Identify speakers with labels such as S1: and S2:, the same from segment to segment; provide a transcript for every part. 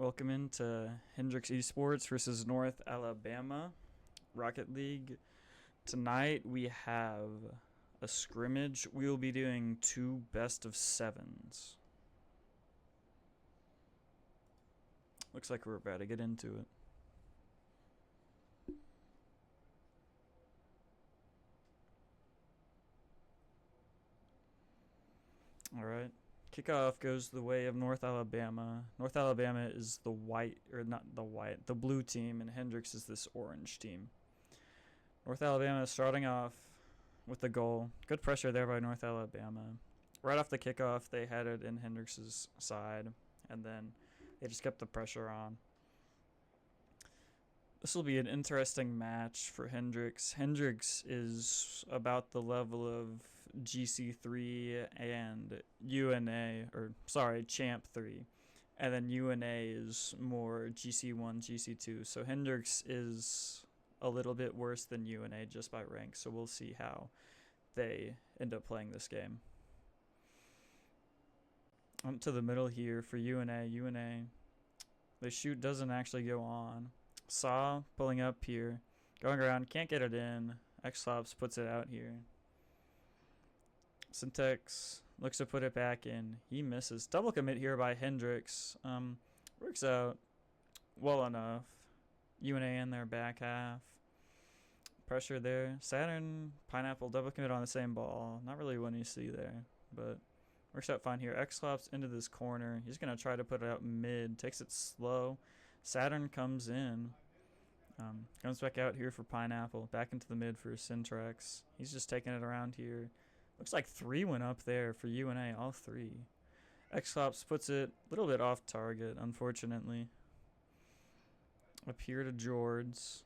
S1: Welcome into Hendrix Esports versus North Alabama Rocket League. Tonight we have a scrimmage. We will be doing 2 best of 7s. Looks like we're about to get into it. Alright. Kickoff goes the way of North Alabama. North Alabama is the the blue team, and Hendrix is this orange team. North Alabama is starting off with the goal. Good pressure there by North Alabama. Right off the kickoff, they had it in Hendrix's side, and then they just kept the pressure on. This will be an interesting match for Hendrix. Hendrix is about the level of GC3 and Champ 3. And then UNA is more GC1, GC2. So Hendrix is a little bit worse than UNA just by rank. So we'll see how they end up playing this game. Up to the middle here for UNA. The shoot doesn't actually go on. Saw pulling up here, going around, can't get it in. Xlops puts it out here. Syntrex looks to put it back in. He misses. Double commit here by Hendrix. Works out well enough. UNA in their back half. Pressure there. Saturn, Pineapple, double commit on the same ball. Not really one you see there, but works out fine here. Xlops into this corner. He's going to try to put it out mid. Takes it slow. Saturn comes in. Comes back out here for Pineapple. Back into the mid for Syntrex. He's just taking it around here. Looks like 3 went up there for UNA, all 3. Xlops puts it a little bit off target, unfortunately. Up here to Jords.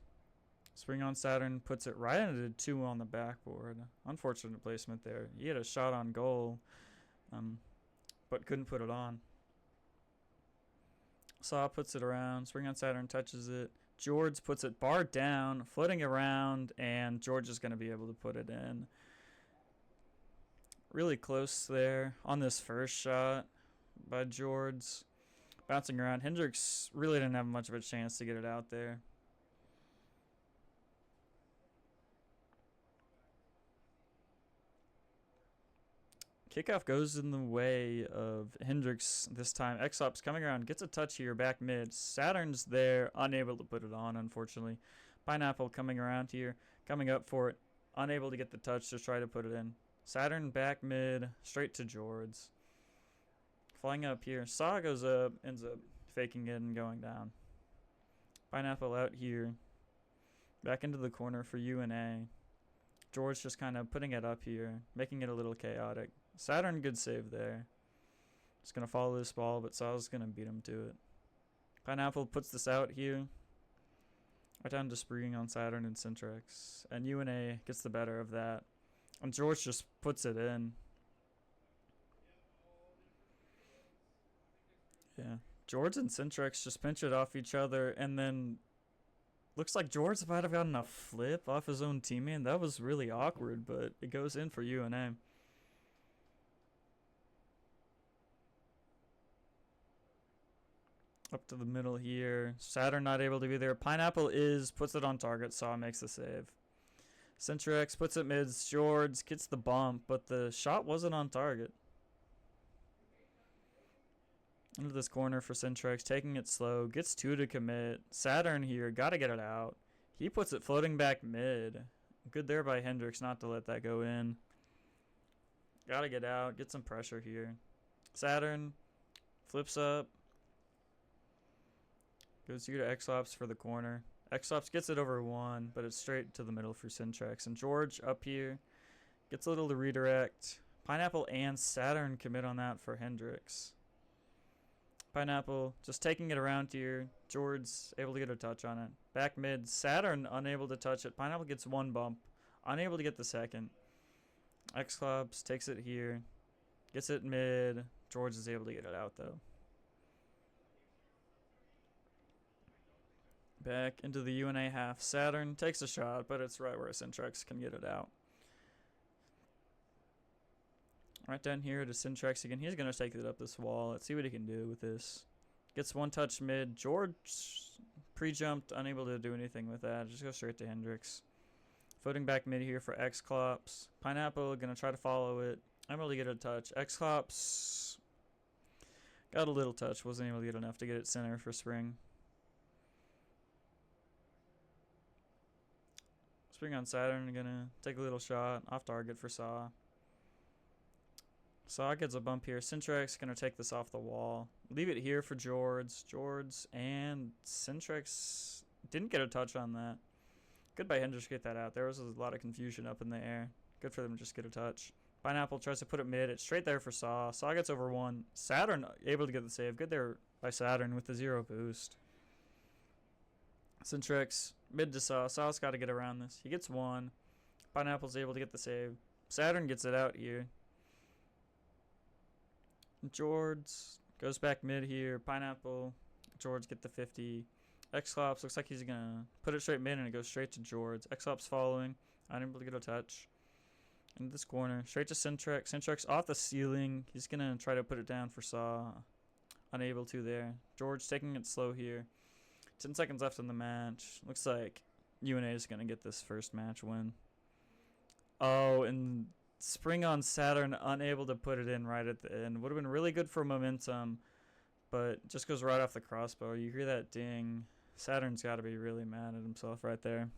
S1: SpringOnSaturn puts it right into 2 on the backboard. Unfortunate placement there. He had a shot on goal, but couldn't put it on. Saw puts it around. SpringOnSaturn touches it. Jords puts it bar down, floating around, and George is going to be able to put it in. Really close there on this first shot by Jords. Bouncing around. Hendrix really didn't have much of a chance to get it out there. Kickoff goes in the way of Hendrix this time. Xlops coming around, gets a touch here, back mid. Saturn's there, unable to put it on, unfortunately. Pineapple coming around here, coming up for it, unable to get the touch to try to put it in. Saturn back mid, straight to Jords. Flying up here. Saw goes up, ends up faking it and going down. Pineapple out here. Back into the corner for UNA. George just kind of putting it up here, making it a little chaotic. Saturn, good save there. Just going to follow this ball, but Saw's going to beat him to it. Pineapple puts this out here. Right down to SpringOnSaturn and Syntrex. And UNA gets the better of that. And George just puts it in. Yeah. Jords and Syntrex just pinch it off each other, and then looks like Jords might have gotten a flip off his own teammate. That was really awkward, but it goes in for UNA. Up to the middle here. Saturn not able to be there. Pineapple puts it on target. Saw makes the save. Syntrex puts it mid. Jords gets the bump, but the shot wasn't on target. Into this corner for Syntrex, taking it slow. Gets 2 to commit. Saturn here, got to get it out. He puts it floating back mid. Good there by Hendrix not to let that go in. Got to get out, get some pressure here. Saturn flips up. Goes here to Xlops for the corner. Xlops gets it over 1, but it's straight to the middle for Syntrex. And George up here gets a little to redirect. Pineapple and Saturn commit on that for Hendrix. Pineapple just taking it around here. Jords able to get a touch on it. Back mid. Saturn unable to touch it. Pineapple gets 1 bump. Unable to get the second. Xlops takes it here. Gets it mid. Jords is able to get it out though. Back into the UNA half. Saturn takes a shot, but it's right where Syntrex can get it out. Right down here to Syntrex again. He's going to take it up this wall. Let's see what he can do with this. Gets one touch mid. Jords pre-jumped, unable to do anything with that. Just go straight to Hendrix. Floating back mid here for X-Clops. Pineapple gonna try to follow it. I'm able to get a touch. X-Clops got a little touch. Wasn't able to get enough to get it center for Spring. SpringOnSaturn gonna take a little shot off target for Saw. Saw gets a bump here. Syntrex gonna take this off the wall. Leave it here for Jords. Jords and Syntrex didn't get a touch on that. Good by Hendrix to get that out. There was a lot of confusion up in the air. Good for them to just get a touch. Pineapple tries to put it mid. It's straight there for Saw. Saw gets over one. Saturn able to get the save. Good there by Saturn with the 0 boost. Syntrex mid to Saw. Saw's got to get around this. He gets one. Pineapple's able to get the save. Saturn gets it out here. Jords goes back mid here. Pineapple. Jords get the 50. X-Clops looks like he's going to put it straight mid and it goes straight to Jords. X-Clops following. Unable to get a touch. Into this corner. Straight to Syntrex. Syntrex off the ceiling. He's going to try to put it down for Saw. Unable to there. Jords taking it slow here. 10 seconds left in the match. Looks like UNA is going to get this first match win. Oh, and SpringOnSaturn unable to put it in right at the end. Would have been really good for momentum, but just goes right off the crossbow. You hear that ding. Saturn's got to be really mad at himself right there.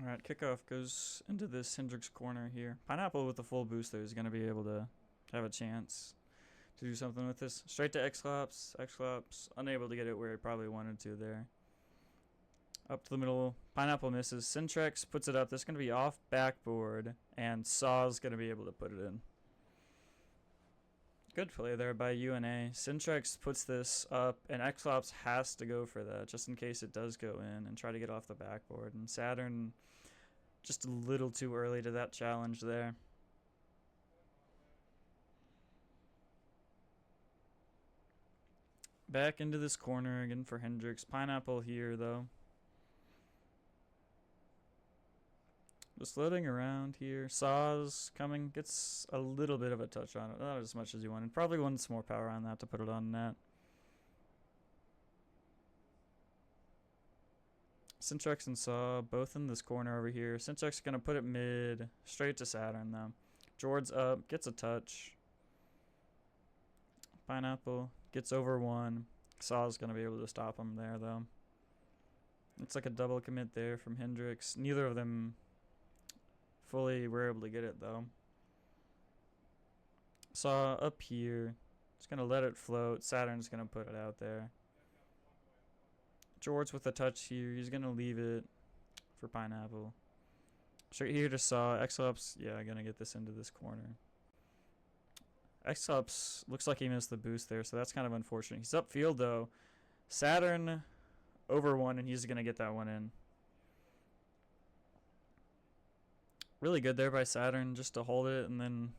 S1: Alright, kickoff goes into this Hendrix corner here. Pineapple with the full boost there is going to be able to have a chance to do something with this. Straight to X-Clops. X-Clops unable to get it where he probably wanted to there. Up to the middle. Pineapple misses. Syntrex puts it up. This is going to be off backboard. And Saw's going to be able to put it in. Good play there by UNA. Syntrex puts this up, and X-Clops has to go for that, just in case it does go in, and try to get off the backboard. And Saturn just a little too early to that challenge there. Back into this corner again for Hendrix. Pineapple here, though. Just floating around here. Saw's coming. Gets a little bit of a touch on it. Not as much as you wanted. Probably wants more power on that to put it on net. Syntrex and Saw both in this corner over here. Syntrex going to put it mid. Straight to Saturn, though. Jords up. Gets a touch. Pineapple gets over one. Saw's going to be able to stop him there, though. Looks like a double commit there from Hendrix. Neither of them fully were able to get it, though. Saw up here. Just going to let it float. Saturn's going to put it out there. Jords with a touch here. He's going to leave it for Pineapple. Straight here to Saw. X-Ups, yeah, going to get this into this corner. X-Ups looks like he missed the boost there, so that's kind of unfortunate. He's upfield, though. Saturn over one, and he's going to get that one in. Really good there by Saturn just to hold it and then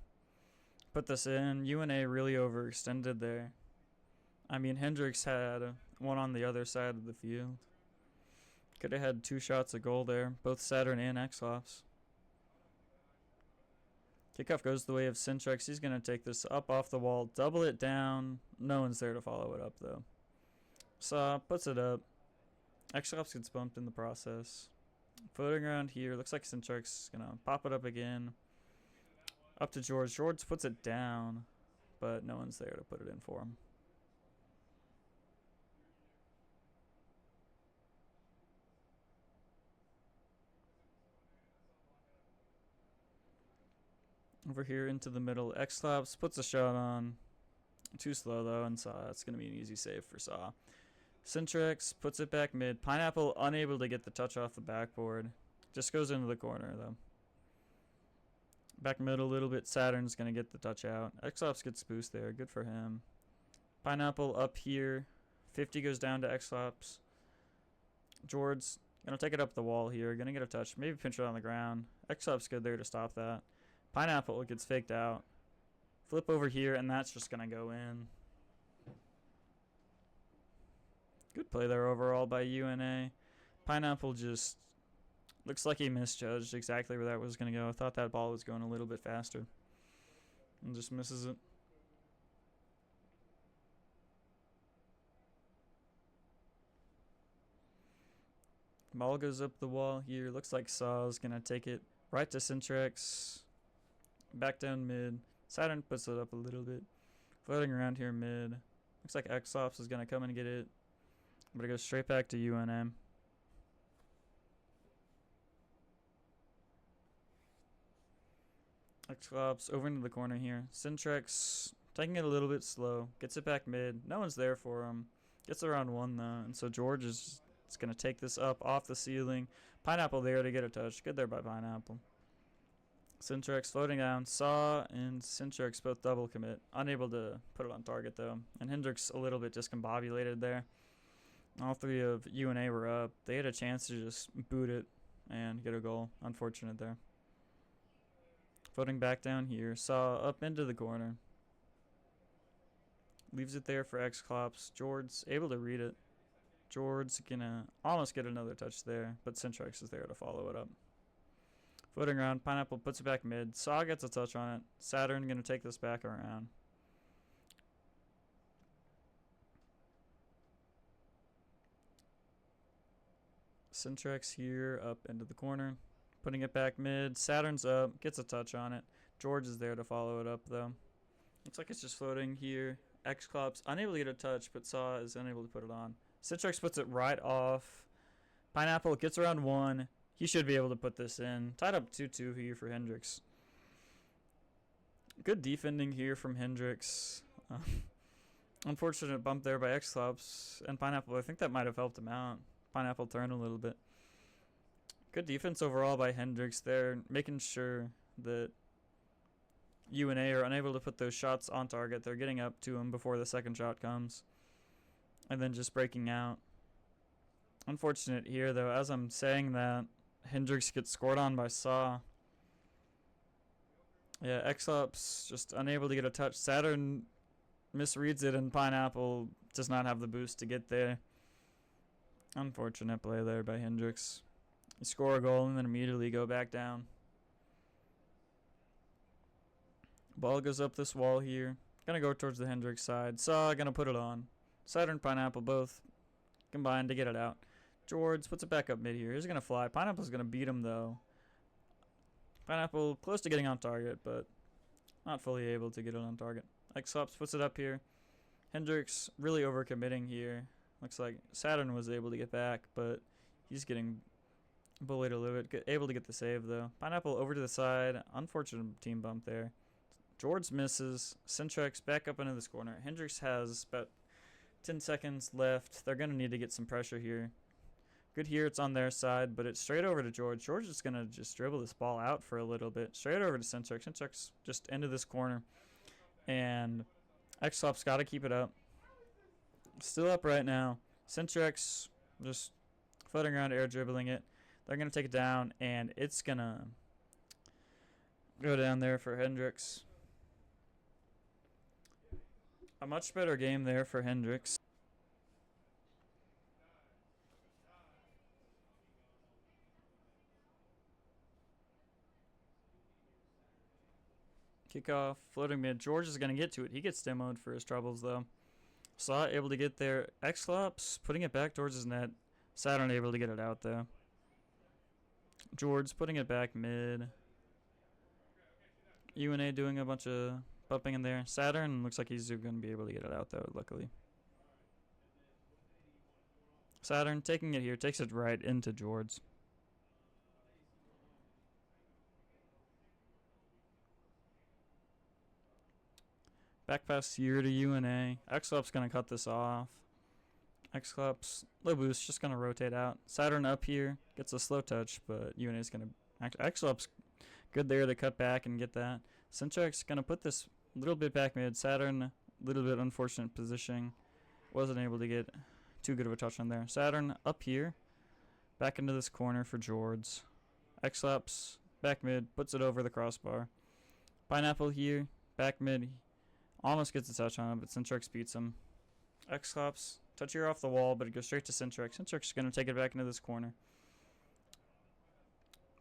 S1: put this in. UNA really overextended there. I mean, Hendrix had one on the other side of the field. Could have had 2 shots of goal there, both Saturn and X-Ops. Kickoff goes the way of Syntrex. He's going to take this up off the wall, double it down. No one's there to follow it up, though. Saw puts it up. X-Ops gets bumped in the process. Floating around here. Looks like Syntrex is going to pop it up again. Up to Jords. Jords puts it down, but no one's there to put it in for him. Over here into the middle. X-Clops puts a shot on. Too slow, though, and Saw. It's going to be an easy save for Saw. Syntrex puts it back mid. Pineapple unable to get the touch off the backboard. Just goes into the corner, though. Back middle a little bit. Saturn's going to get the touch out. X-Ops gets boost there. Good for him. Pineapple up here. 50 goes down to X-Ops. Jords gonna take it up the wall here. Gonna get a touch. Maybe pinch it on the ground. X-Up's good there to stop that. Pineapple gets faked out. Flip over here, and that's just gonna go in. Good play there overall by UNA. Pineapple just looks like he misjudged exactly where that was going to go. I thought that ball was going a little bit faster. And just misses it. Ball goes up the wall here. Looks like Saw's going to take it right to Syntrex. Back down mid. Saturn puts it up a little bit. Floating around here mid. Looks like Xops is going to come and get it. But it goes straight back to UNM. Xops over into the corner here. Syntrex taking it a little bit slow. Gets it back mid. No one's there for him. Gets around one though. And so George is going to take this up off the ceiling. Pineapple there to get a touch. Good there by Pineapple. Syntrex floating down. Saw and Syntrex both double commit. Unable to put it on target though. And Hendrix a little bit discombobulated there. All three of UNA were up. They had a chance to just boot it and get a goal. Unfortunate there. Floating back down here. Saw up into the corner. Leaves it there for X-Clops. Jords able to read it. Jords gonna almost get another touch there, but Syntrex is there to follow it up. Floating around. Pineapple puts it back mid. Saw gets a touch on it. Saturn gonna take this back around. Syntrex here up into the corner. Putting it back mid. Saturn's up. Gets a touch on it. George is there to follow it up though. Looks like it's just floating here. X-Clops unable to get a touch, but Saw is unable to put it on. Syntrex puts it right off. Pineapple gets around one. He should be able to put this in. Tied up 2-2 here for Hendrix. Good defending here from Hendrix. Unfortunate bump there by X-Clops and Pineapple. I think that might have helped him out. Pineapple turned a little bit. Good defense overall by Hendrix there, making sure that UNA are unable to put those shots on target. They're getting up to him before the second shot comes. And then just breaking out. Unfortunate here, though. As I'm saying that, Hendrix gets scored on by Saw. Yeah, X-Ups just unable to get a touch. Saturn misreads it, and Pineapple does not have the boost to get there. Unfortunate play there by Hendrix. You score a goal and then immediately go back down. Ball goes up this wall here. Gonna go towards the Hendrix side. Saw gonna put it on. Saturn, Pineapple both combined to get it out. Jords puts it back up mid here. He's gonna fly. Pineapple's gonna beat him though. Pineapple close to getting on target, but not fully able to get it on target. X-Ups puts it up here. Hendrix really overcommitting here. Looks like Saturn was able to get back, but he's getting bullied a little bit. Able to get the save though. Pineapple over to the side. Unfortunate team bump there. Jords misses. Syntrex back up into this corner. Hendrix has about 10 seconds left. They're going to need to get some pressure here. Good here. It's on their side, but it's straight over to George. George is going to just dribble this ball out for a little bit. Straight over to Syntrex. Syntrex just into this corner. And X-Lop's got to keep it up. Still up right now. Syntrex just floating around, air dribbling it. They're going to take it down, and it's going to go down there for Hendrix. A much better game there for Hendrix. Kickoff, floating mid. George is going to get to it. He gets demoed for his troubles, though. Saw able to get there. X-Clops putting it back towards his net. Saturn able to get it out, though. Jords putting it back mid. UNA doing a bunch of bumping in there. Saturn looks like he's going to be able to get it out, though, luckily. Saturn taking it here. Takes it right into Jords. Back pass here to UNA. X-Clops going to cut this off. X-Clops, low boost, just going to rotate out. Saturn up here. Gets a slow touch, but UNA is going to... X-Clops good there to cut back and get that. Syntrex going to put this a little bit back mid. Saturn, a little bit unfortunate positioning. Wasn't able to get too good of a touch on there. Saturn up here. Back into this corner for Jords. X-Laps, back mid, puts it over the crossbar. Pineapple here, back mid, almost gets a touch on him, but Syntrex beats him. X-Laps, touch here off the wall, but it goes straight to Syntrex. Syntrex is going to take it back into this corner.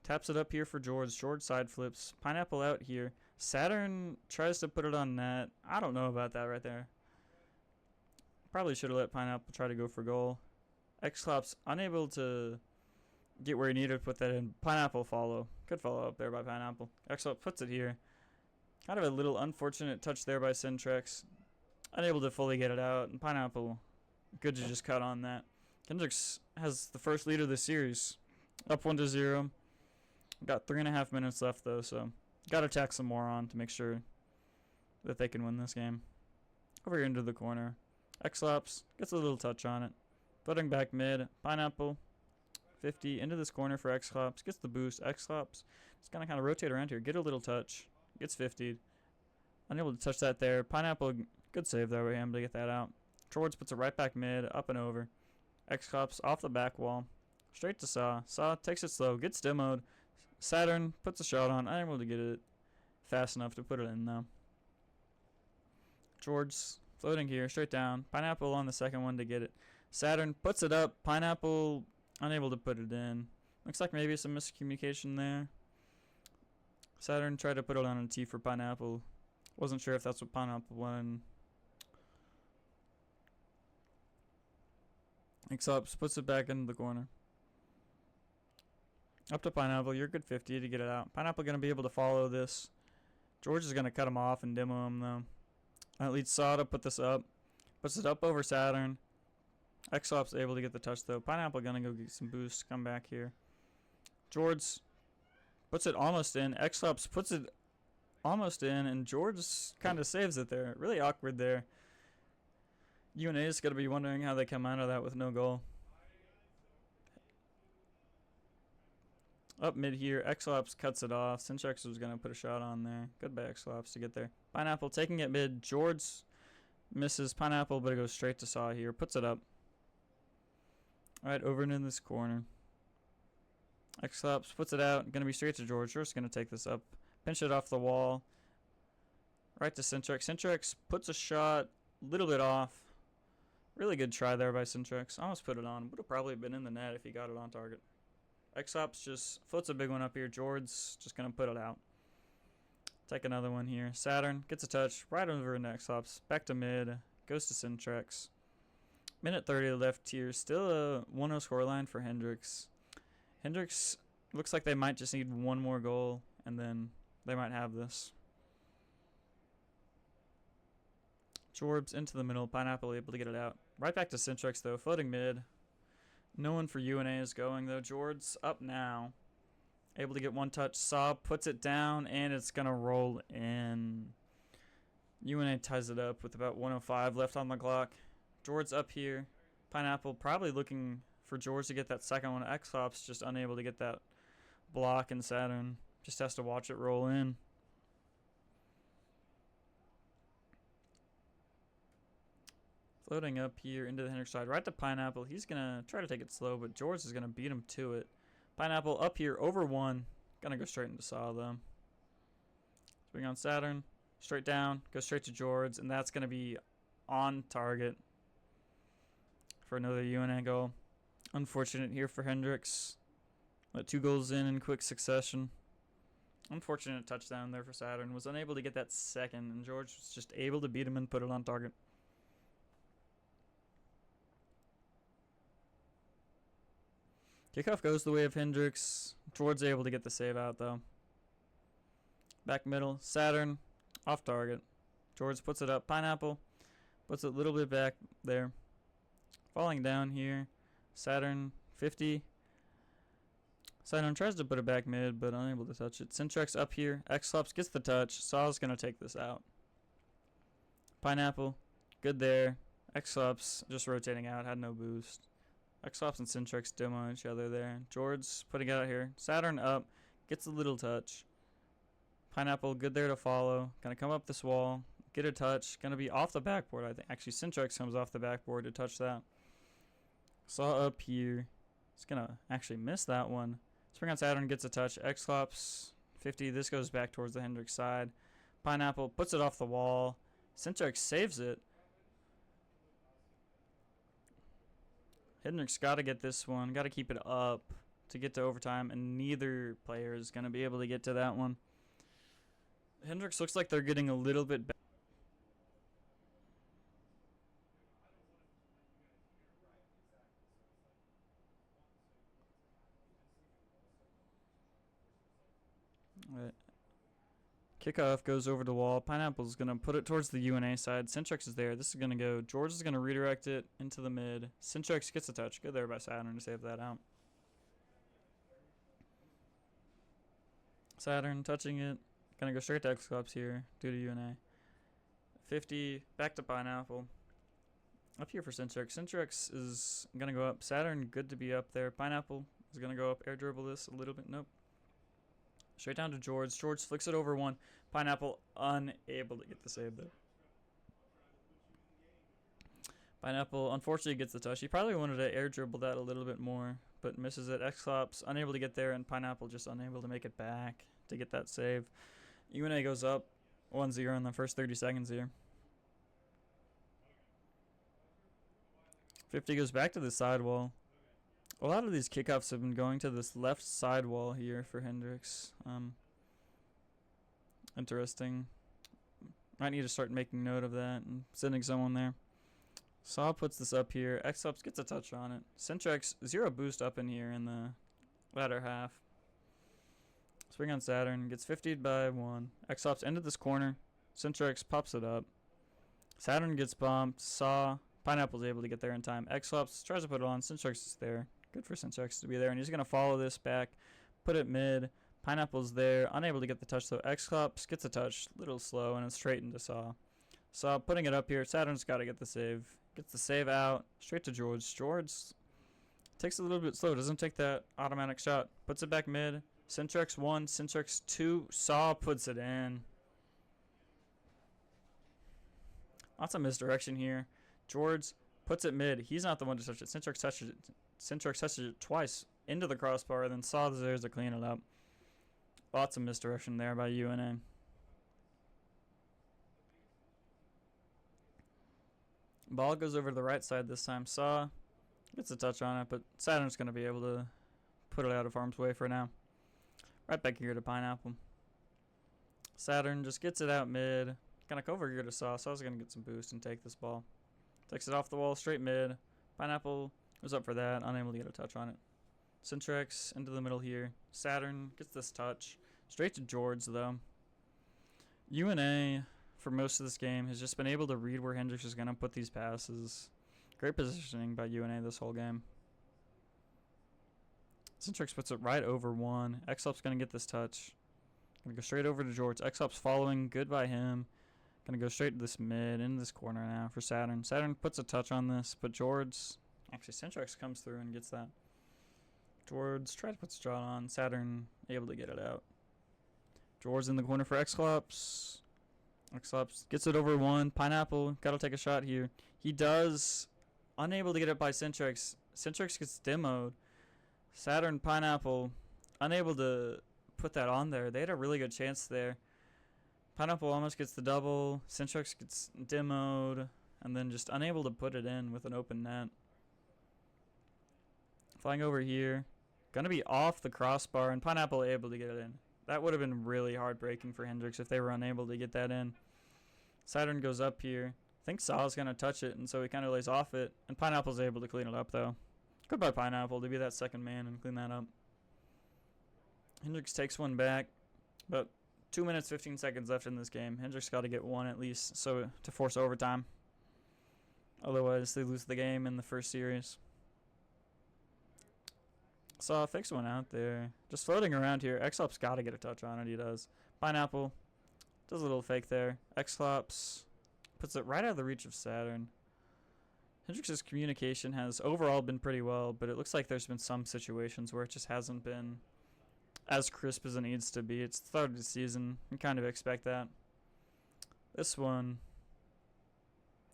S1: Taps it up here for Jords. Jords side flips. Pineapple out here. Saturn tries to put it on net. I don't know about that right there. Probably should have let Pineapple try to go for goal. X-Laps unable to get where he needed to put that in. Pineapple follow. Good follow up there by Pineapple. X-Laps puts it here. Kind of a little unfortunate touch there by Syntrex. Unable to fully get it out. And Pineapple, good to just cut on that. Hendrix has the first lead of the series. Up 1-0. Got 3.5 minutes left though, so gotta tack some more on to make sure that they can win this game. Over here into the corner. X-Laps gets a little touch on it. Footing back mid. Pineapple 50 into this corner for X-Laps. Gets the boost. X-Laps just gonna kind of rotate around here. Get a little touch. Gets 50'd. Unable to touch that there. Pineapple, good save there by him to get that out. Jords puts it right back mid. Up and over. X-Laps off the back wall. Straight to Saw. Saw takes it slow. Gets demoed. Saturn puts a shot on. Unable to get it fast enough to put it in though. Jords floating here, straight down. Pineapple on the second one to get it. Saturn puts it up. Pineapple unable to put it in. Looks like maybe some miscommunication there. Saturn tried to put it on a T for Pineapple. Wasn't sure if that's what Pineapple wanted. X-Laps puts it back into the corner. Up to Pineapple. You're good 50 to get it out. Pineapple going to be able to follow this. George is going to cut him off and demo him, though. That leads Saw to put this up. Puts it up over Saturn. X-Laps able to get the touch, though. Pineapple going to go get some boost. Come back here. Jords puts it almost in. X-Laps puts it almost in, and Jords kind of saves it there. Really awkward there. UNA is going to be wondering how they come out of that with no goal. Up mid here, X-Laps cuts it off. Syntrex was going to put a shot on there. Good by X-Laps to get there. Pineapple taking it mid. Jords misses Pineapple, but it goes straight to Saw here. Puts it up. Alright, over into this corner. X-Laps puts it out. Going to be straight to Jords. Jords going to take this up. Pinch it off the wall. Right to Syntrex. Syntrex puts a shot a little bit off. Really good try there by Syntrex. Almost put it on. Would have probably been in the net if he got it on target. X-Laps just floats a big one up here. Jords just going to put it out. Take another one here. Saturn gets a touch right over into X-Laps. Back to mid. Goes to Syntrex. Minute 30 left here. Still a 1-0 scoreline for Hendrix. Hendrix looks like they might just need one more goal, and then they might have this. Jords into the middle. Pineapple able to get it out. Right back to Syntrex, though. Floating mid. No one for UNA is going, though. Jords up now. Able to get one touch. Saw puts it down, and it's going to roll in. UNA ties it up with about 1:05 left on the clock. Jords up here. Pineapple probably looking for Jords to get that second one. X-Laps just unable to get that block, and Saturn just has to watch it roll in. Floating up here into the Hendrix side, right to Pineapple. He's going to try to take it slow, but Jords is going to beat him to it. Pineapple up here, over one. Going to go straight into Saw, though. SpringOnSaturn, straight down, go straight to Jords, and that's going to be on target for another UNA goal. Unfortunate here for Hendrix. Let 2 goals in quick succession. Unfortunate touchdown there for Saturn. Was unable to get that second, and Jords was just able to beat him and put it on target. Kickoff goes the way of Hendrix. Jords able to get the save out, though. Back middle. Saturn off target. Jords puts it up. Pineapple puts it a little bit back there. Falling down here. Saturn 50. Saturn tries to put it back mid, but unable to touch it. Syntrex up here. X-Laps gets the touch. Saw's going to take this out. Pineapple. Good there. X-Laps just rotating out. Had no boost. X-Laps and Syntrex demo each other there. Jords putting it out here. Saturn up. Gets a little touch. Pineapple good there to follow. Gonna come up this wall. Get a touch. Gonna be off the backboard, I think. Actually, Syntrex comes off the backboard to touch that. Saw up here. It's going to actually miss that one. SpringOnSaturn gets a touch. X-Clops 50. This goes back towards the Hendrix side. Pineapple puts it off the wall. Syntrex saves it. Hendrix got to get this one. Got to keep it up to get to overtime, and neither player is going to be able to get to that one. Hendrix looks like they're getting a little bit better. Right. Kickoff goes over the wall. Pineapple's going to put it towards the UNA side. Syntrex is there. This is going to go. Jords is going to redirect it into the mid. Syntrex gets a touch. Good there by Saturn to save that out. Saturn touching it. Going to go straight to X-Clops here due to UNA. 50. Back to Pineapple. Up here for Syntrex. Syntrex is going to go up. Saturn, good to be up there. Pineapple is going to go up. Air dribble this a little bit. Nope. Straight down to Jords. Jords flicks it over one. Pineapple unable to get the save there. Pineapple unfortunately gets the touch. He probably wanted to air dribble that a little bit more, but misses it. X-Clops unable to get there, and Pineapple just unable to make it back to get that save. UNA goes up 1-0 in the first 30 seconds here. 50 goes back to the sidewall. A lot of these kickoffs have been going to this left sidewall here for Hendrix. Interesting. Might need to start making note of that and sending someone there. Saw puts this up here. X-Ups gets a touch on it. Syntrex 0 boost up in here in the latter half. SpringOnSaturn gets 50'd by 1. X-Ups ended this corner. Syntrex pops it up. Saturn gets bumped. Saw. Pineapple's able to get there in time. X-Ups tries to put it on. Syntrex is there. Good for Syntrex to be there. And he's going to follow this back. Put it mid. Pineapple's there. Unable to get the touch though. X-Clops gets a touch. Little slow. And it's straight into Saw. Saw putting it up here. Saturn's got to get the save. Gets the save out. Straight to Jords. Jords takes a little bit slow. Doesn't take that automatic shot. Puts it back mid. Syntrex 1. Syntrex 2. Saw puts it in. Lots of misdirection here. Jords puts it mid. He's not the one to touch it. Syntrex touches it. Syntrex touches it twice into the crossbar, then Saw there to clean it up. Lots of misdirection there by UNA. Ball goes over to the right side this time. Saw gets a touch on it, but Saturn's going to be able to put it out of harm's way for now. Right back here to Pineapple. Saturn just gets it out mid. Gonna go over here to Saw. Saw's going to get some boost and take this ball. Takes it off the wall, straight mid. Pineapple was up for that, unable to get a touch on it. Syntrex into the middle here. Saturn gets this touch. Straight to Jords, though. UNA, for most of this game, has just been able to read where Hendrix is going to put these passes. Great positioning by UNA this whole game. Syntrex puts it right over one. X-Up's going to get this touch. Going to go straight over to Jords. X-Up's following. Good by him. Going to go straight to this mid, in this corner now for Saturn. Saturn puts a touch on this, but Jords... Actually, Syntrex comes through and gets that. Jords tries to put the shot on. Saturn able to get it out. Jords in the corner for X-Clops. X-Clops gets it over one. Pineapple got to take a shot here. He does. Unable to get it by Syntrex. Syntrex gets demoed. Saturn, Pineapple unable to put that on there. They had a really good chance there. Pineapple almost gets the double. Syntrex gets demoed. And then just unable to put it in with an open net. Flying over here. Gonna be off the crossbar, and Pineapple able to get it in. That would have been really heartbreaking for Hendrix if they were unable to get that in. Saturn goes up here. I think Saw's gonna touch it, and so he kind of lays off it. And Pineapple's able to clean it up, though. Goodbye, Pineapple, to be that second man and clean that up. Hendrix takes one back. About 2 minutes, 15 seconds left in this game. Hendrix got to get one at least so to force overtime. Otherwise, they lose the game in the first series. Saw fix one out there. Just floating around here. X-Clops got to get a touch on it. He does. Pineapple does a little fake there. X-Clops puts it right out of the reach of Saturn. Hendrix's communication has overall been pretty well, but it looks like there's been some situations where it just hasn't been as crisp as it needs to be. It's the start of the season. You kind of expect that. This one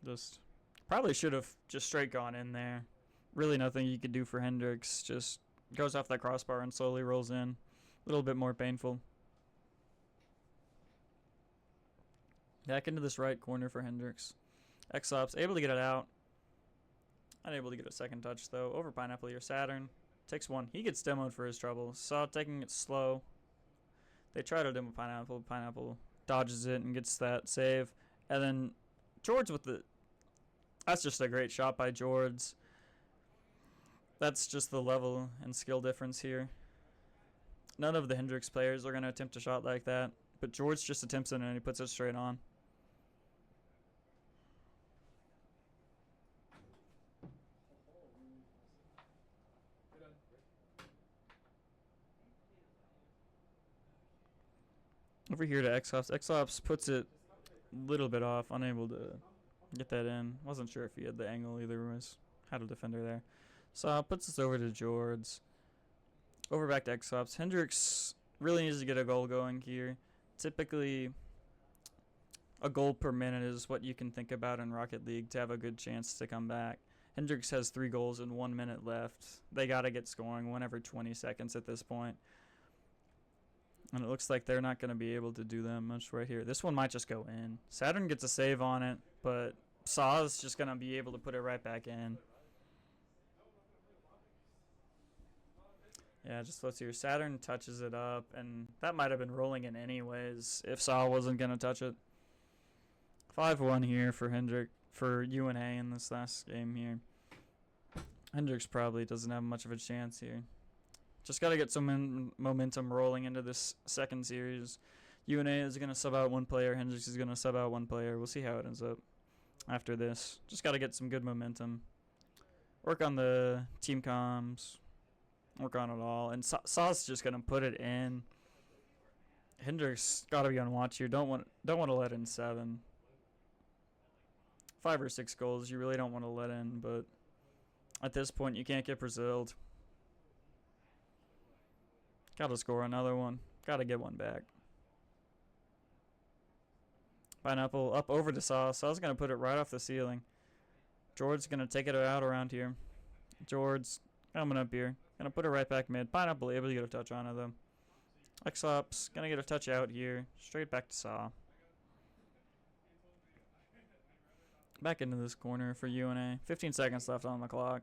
S1: just probably should have just straight gone in there. Really nothing you could do for Hendrix. Just goes off that crossbar and slowly rolls in. A little bit more painful. Back into this right corner for Hendrix. X-Ops able to get it out. Unable to get a second touch though. Over Pineapple or Saturn. Takes one. He gets demoed for his trouble. Saw taking it slow. They try to demo Pineapple. Pineapple dodges it and gets that save. And then Jords with the... That's just a great shot by Jords. That's just the level and skill difference here. None of the Hendrix players are going to attempt a shot like that. But Jords just attempts it and he puts it straight on. Over here to X-Ops. X-Ops puts it a little bit off, unable to get that in. Wasn't sure if he had the angle either, was had a defender there. So puts this over to Jords. Over back to X-Ops. Hendrix really needs to get a goal going here. Typically, a goal per minute is what you can think about in Rocket League to have a good chance to come back. Hendrix has 3 goals in 1 minute left. They got to get scoring 1 every 20 seconds at this point. And it looks like they're not going to be able to do that much right here. This one might just go in. Saturn gets a save on it, but Saw's just going to be able to put it right back in. Yeah, just let's see. Saturn touches it up, and that might have been rolling in anyways if Saw wasn't going to touch it. 5-1 here for UNA in this last game here. Hendrix probably doesn't have much of a chance here. Just got to get some momentum rolling into this second series. UNA is going to sub out 1 player. Hendrix is going to sub out 1 player. We'll see how it ends up after this. Just got to get some good momentum. Work on the team comms. Work on it all. And Saw's just going to put it in. Hendrix got to be on watch here. Don't want to let in 7. 5 or 6 goals you really don't want to let in, but at this point you can't get Braziled. Gotta score another one. Gotta get one back. Pineapple up over to Saw. Saw's gonna put it right off the ceiling. Jords gonna take it out around here. Jords coming up here. Gonna put it right back mid. Pineapple able to get a touch on it though. X-Ops gonna get a touch out here. Straight back to Saw. Back into this corner for UNA. 15 seconds left on the clock.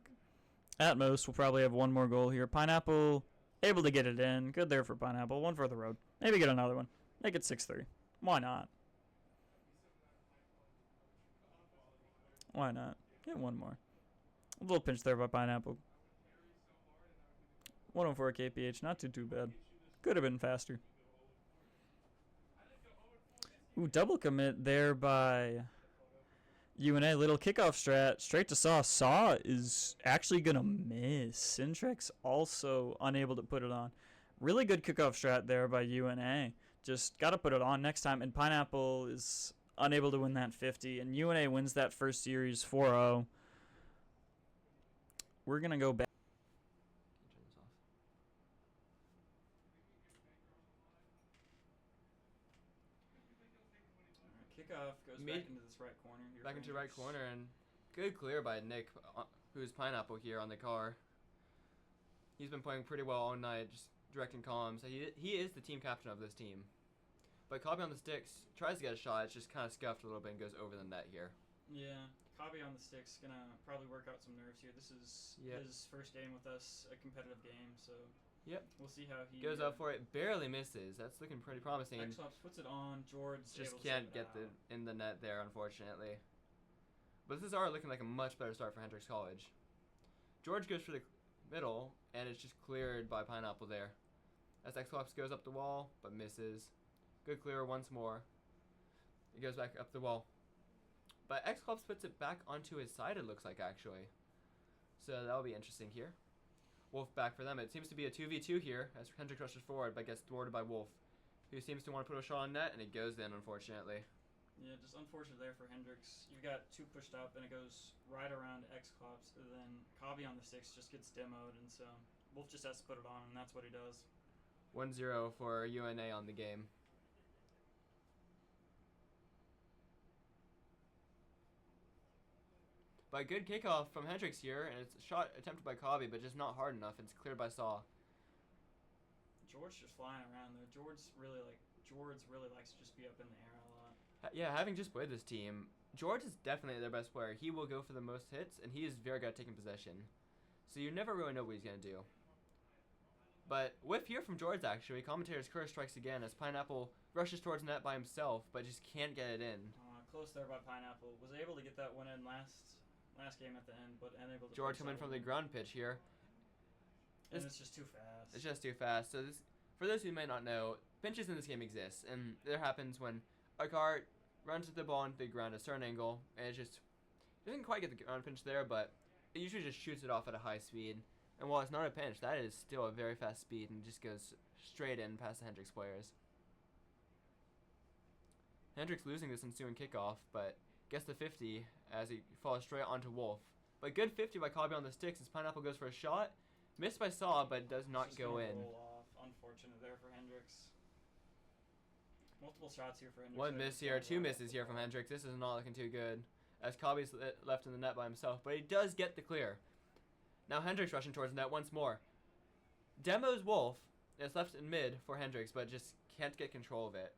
S1: At most, we'll probably have 1 more goal here. Pineapple able to get it in. Good there for Pineapple. 1 for the road. Maybe get another one. Make it 6-3. Why not? Why not? Get 1 more. A little pinch there by Pineapple. 104 KPH. Not too bad. Could have been faster. Ooh, double commit there by UNA. Little kickoff strat. Straight to Saw. Saw is actually going to miss. Syntrex also unable to put it on. Really good kickoff strat there by UNA. Just got to put it on next time. And Pineapple is unable to win that 50. And UNA wins that first series 4-0. We're going to go back. Kickoff goes back into this right corner.
S2: Back into right corner, and good clear by Nick, who's Pineapple here on the car. He's been playing pretty well all night, just directing comms. He is the team captain of this team. But Cobby on the sticks tries to get a shot. It's just kind of scuffed a little bit and goes over the net here.
S1: Yeah, Cobby on the sticks gonna probably work out some nerves here. This is his first game with us, a competitive game, so we'll see how he
S2: goes up for it. Barely misses. That's looking pretty promising.
S1: X-Ops puts it on. Jords
S2: just can't get in the net there, unfortunately. But this is already looking like a much better start for Hendrix College. George goes for the middle, and it's just cleared by Pineapple there. As X-Ops goes up the wall, but misses. Good clear once more. It goes back up the wall. But X-Ops puts it back onto his side, it looks like, actually. So that'll be interesting here. Wolf back for them. It seems to be a 2v2 here as Hendrix rushes forward, but gets thwarted by Wolf, who seems to want to put a shot on net, and it goes in, unfortunately.
S1: Yeah, just unfortunate there for Hendrix. You've got 2 pushed up, and it goes right around X-Ops, and then Cobby on the 6 just gets demoed, and so Wolf just has to put it on, and that's what he does.
S2: 1-0 for UNA on the game. But good kickoff from Hendrix here, and it's a shot attempted by Cobby, but just not hard enough. It's cleared by Saw.
S1: Jords just flying around there. Jords really likes to just be up in the air a lot.
S2: Yeah, having just played this team, Jords is definitely their best player. He will go for the most hits, and he is very good at taking possession. So you never really know what he's going to do. But whiff here from Jords, actually. Commentator's curse strikes again as Pineapple rushes towards net by himself, but just can't get it in.
S1: Close there by Pineapple. Was able to get that one in last game at the end, but unable to...
S2: Jords coming from the ground pitch here.
S1: And it's just too fast.
S2: It's just too fast. So this, for those who may not know, pinches in this game exist, and it happens when a car runs the ball into the ground at a certain angle, and it just doesn't quite get the ground pinch there, but it usually just shoots it off at a high speed. And while it's not a pinch, that is still a very fast speed and just goes straight in past the Hendrix players. Hendrix losing this ensuing kickoff, but gets the 50 as he falls straight onto Wolf. But good 50 by Cobby on the sticks as Pineapple goes for a shot. Missed by Saw, but does not go in.
S1: Roll off. Unfortunate there for Hendrix. Multiple shots here for Hendrix.
S2: One miss here, two misses here from Hendrix. This is not looking too good as Cobby's left in the net by himself, but he does get the clear. Now Hendrix rushing towards net once more. Demos Wolf. It's left in mid for Hendrix, but just can't get control of it.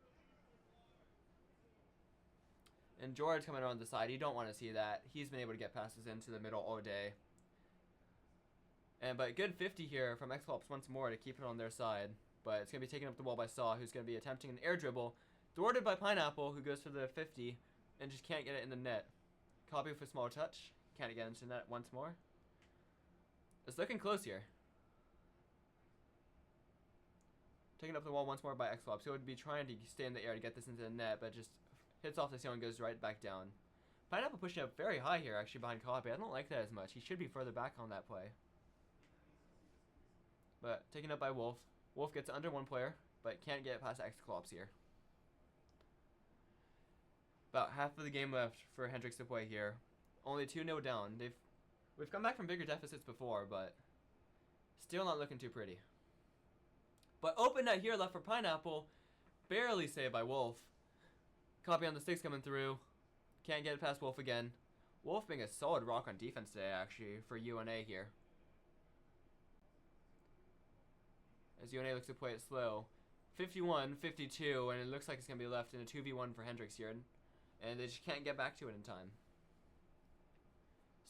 S2: And Jords coming around the side. You don't want to see that. He's been able to get passes into the middle all day. But good 50 here from Xclops once more to keep it on their side. But it's going to be taken up the wall by Saw, who's going to be attempting an air dribble. Thwarted by Pineapple, who goes for the 50 and just can't get it in the net. Copy with a small touch. Can't get into net once more. It's looking close here. Taken up the wall once more by Xclops. He would be trying to stay in the air to get this into the net, but just hits off the ceiling and goes right back down. Pineapple pushing up very high here, actually, behind Copy. I don't like that as much. He should be further back on that play. But taken up by Wolf. Wolf gets under one player, but can't get past Xclops here. About half of the game left for Hendrix to play here. Only 2-0 down. We've come back from bigger deficits before, but still not looking too pretty. But open net here left for Pineapple. Barely saved by Wolf. Copy on the sticks coming through. Can't get it past Wolf again. Wolf being a solid rock on defense today, actually, for UNA here. As UNA looks to play it slow. 51-52, and it looks like it's going to be left in a 2v1 for Hendrix here. And they just can't get back to it in time.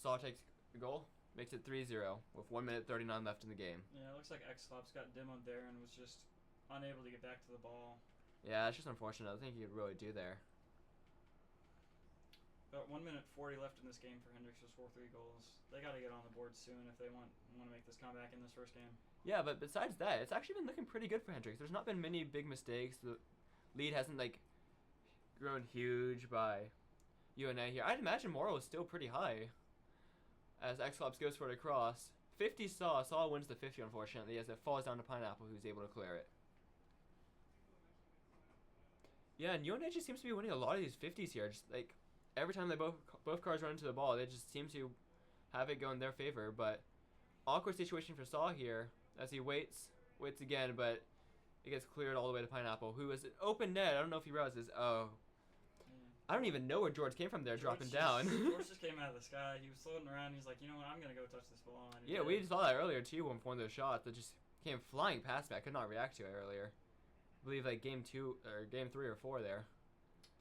S2: Saw takes the goal, makes it 3-0 with 1 minute 39 left in the game.
S1: Yeah, it looks like Xclops got demoed there and was just unable to get back to the ball.
S2: Yeah, it's just unfortunate. I don't think he could really do there.
S1: About 1 minute 40 left in this game for Hendrix to score 3 goals. They got to get on the board soon if they want to make this comeback in this first game. Yeah,
S2: but besides that, it's actually been looking pretty good for Hendrix. There's not been many big mistakes. The lead hasn't grown huge by UNA here. I'd imagine moral is still pretty high as Xclops goes for it across. 50 Saw wins the 50 unfortunately as it falls down to Pineapple, who's able to clear it. Yeah, and UNA just seems to be winning a lot of these 50s here. Just every time they both cars run into the ball, they just seem to have it go in their favor. But awkward situation for Saw here as he waits again, but it gets cleared all the way to Pineapple, who is an open net. I don't know if he realizes. Oh, I don't even know where Jords came from there, dropping down.
S1: Jords just came out of the sky. He was floating around. He's like, you know what? I'm gonna go touch this ball. And
S2: yeah, we saw that earlier too. One of those shots that just came flying past me. I could not react to it earlier. I believe game 2 or game 3 or 4 there.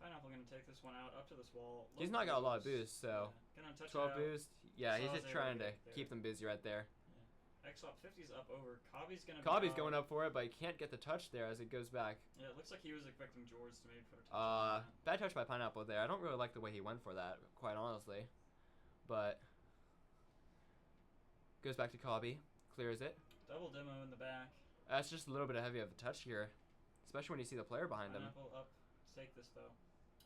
S1: Pineapple gonna take this one out up to this wall.
S2: He's not got a lot of boost, so
S1: yeah. Gonna touch
S2: 12 boost. Yeah, he's just trying to keep them busy right there.
S1: Yeah. Xclops 50's up over.
S2: Cobby's going up for it, but he can't get the touch there as it goes back.
S1: Yeah, it looks like he was expecting Jords to maybe put a touch.
S2: Bad touch by Pineapple there. I don't really like the way he went for that, quite honestly. But goes back to Cobby, clears it.
S1: Double demo in the back.
S2: That's just a little bit heavy of a touch here, especially when you see the player behind him.
S1: Pineapple up. Stake this though.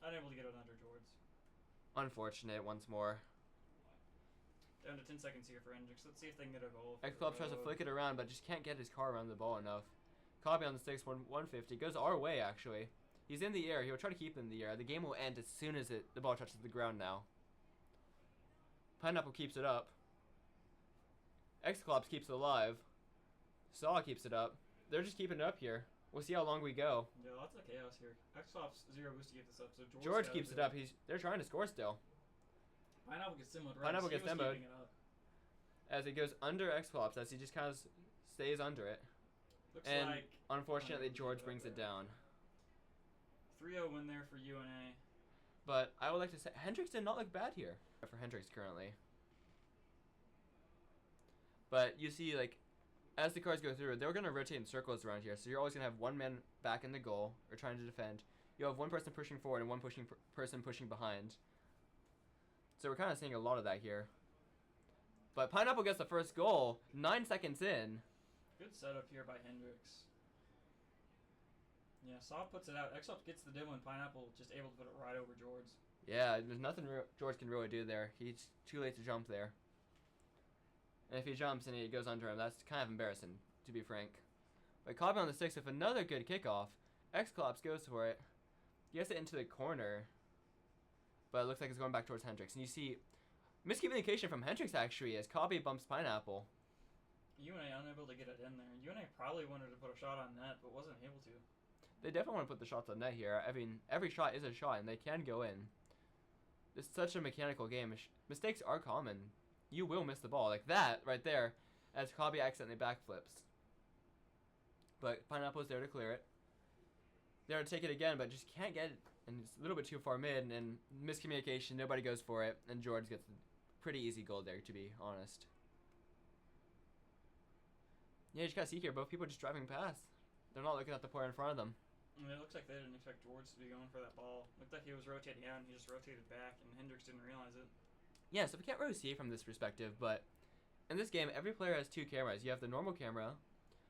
S1: Unable to get it under Jords.
S2: Unfortunate once more.
S1: Down to 10 seconds here for Hendrix. Let's see if they can get a goal.
S2: Xclops tries to flick it around, but just can't get his car around the ball enough. Cobby on the sticks, 150. Goes our way, actually. He's in the air. He'll try to keep it in the air. The game will end as soon as the ball touches the ground now. Pineapple keeps it up. Xclops keeps it alive. Saw keeps it up. They're just keeping it up here. We'll see how long we go.
S1: Yeah, lots of chaos here. Xclops 0 boost to get this up, so
S2: George keeps it up. They're trying to score still.
S1: Pineapple gets stimulated. Right?
S2: Pineapple
S1: So
S2: gets
S1: he was
S2: demoed.
S1: keeping it up.
S2: As it goes under X-Flops, as he just kind of stays under it.
S1: Looks
S2: And
S1: like
S2: unfortunately,
S1: unable to
S2: Jords
S1: get
S2: brings
S1: up
S2: it
S1: there.
S2: down.
S1: 3-0 win there for UNA.
S2: But I would like to say, Hendrix did not look bad here for Hendrix currently. But you see, like, as the cars go through, they're going to rotate in circles around here. So you're always going to have one man back in the goal, or trying to defend. You have one person pushing forward and one person pushing behind. So we're kind of seeing a lot of that here. But Pineapple gets the first goal, 9 seconds in.
S1: Good setup here by Hendrix. Yeah, Saw puts it out. Exop gets the demo, and Pineapple just able to put it right over Jords.
S2: Yeah, there's nothing George can really do there. He's too late to jump there. And if he jumps and he goes under him, that's kind of embarrassing, to be frank. But Cobb on the 6th with another good kickoff. X-Clops goes for it. He gets it into the corner. But it looks like it's going back towards Hendrix. And you see miscommunication from Hendrix, actually, as Cobby bumps Pineapple.
S1: UNA unable to get it in there. UNA probably wanted to put a shot on net, but wasn't able to.
S2: They definitely want to put the shots on net here. I mean, every shot is a shot, and they can go in. It's such a mechanical game. Mistakes are common. You will miss the ball. Like that, right there, as Cobby accidentally backflips. But Pineapple's there to clear it. There to take it again, but just can't get it. And it's a little bit too far mid, and miscommunication, nobody goes for it, and Jords gets a pretty easy goal there, to be honest. Yeah, you just gotta see here, both people just driving past. They're not looking at the player in front of them.
S1: I mean, it looks like they didn't expect Jords to be going for that ball. Looked like he was rotating out, and he just rotated back, and Hendrix didn't realize it.
S2: Yeah, so we can't really see it from this perspective, but in this game, every player has two cameras. You have the normal camera,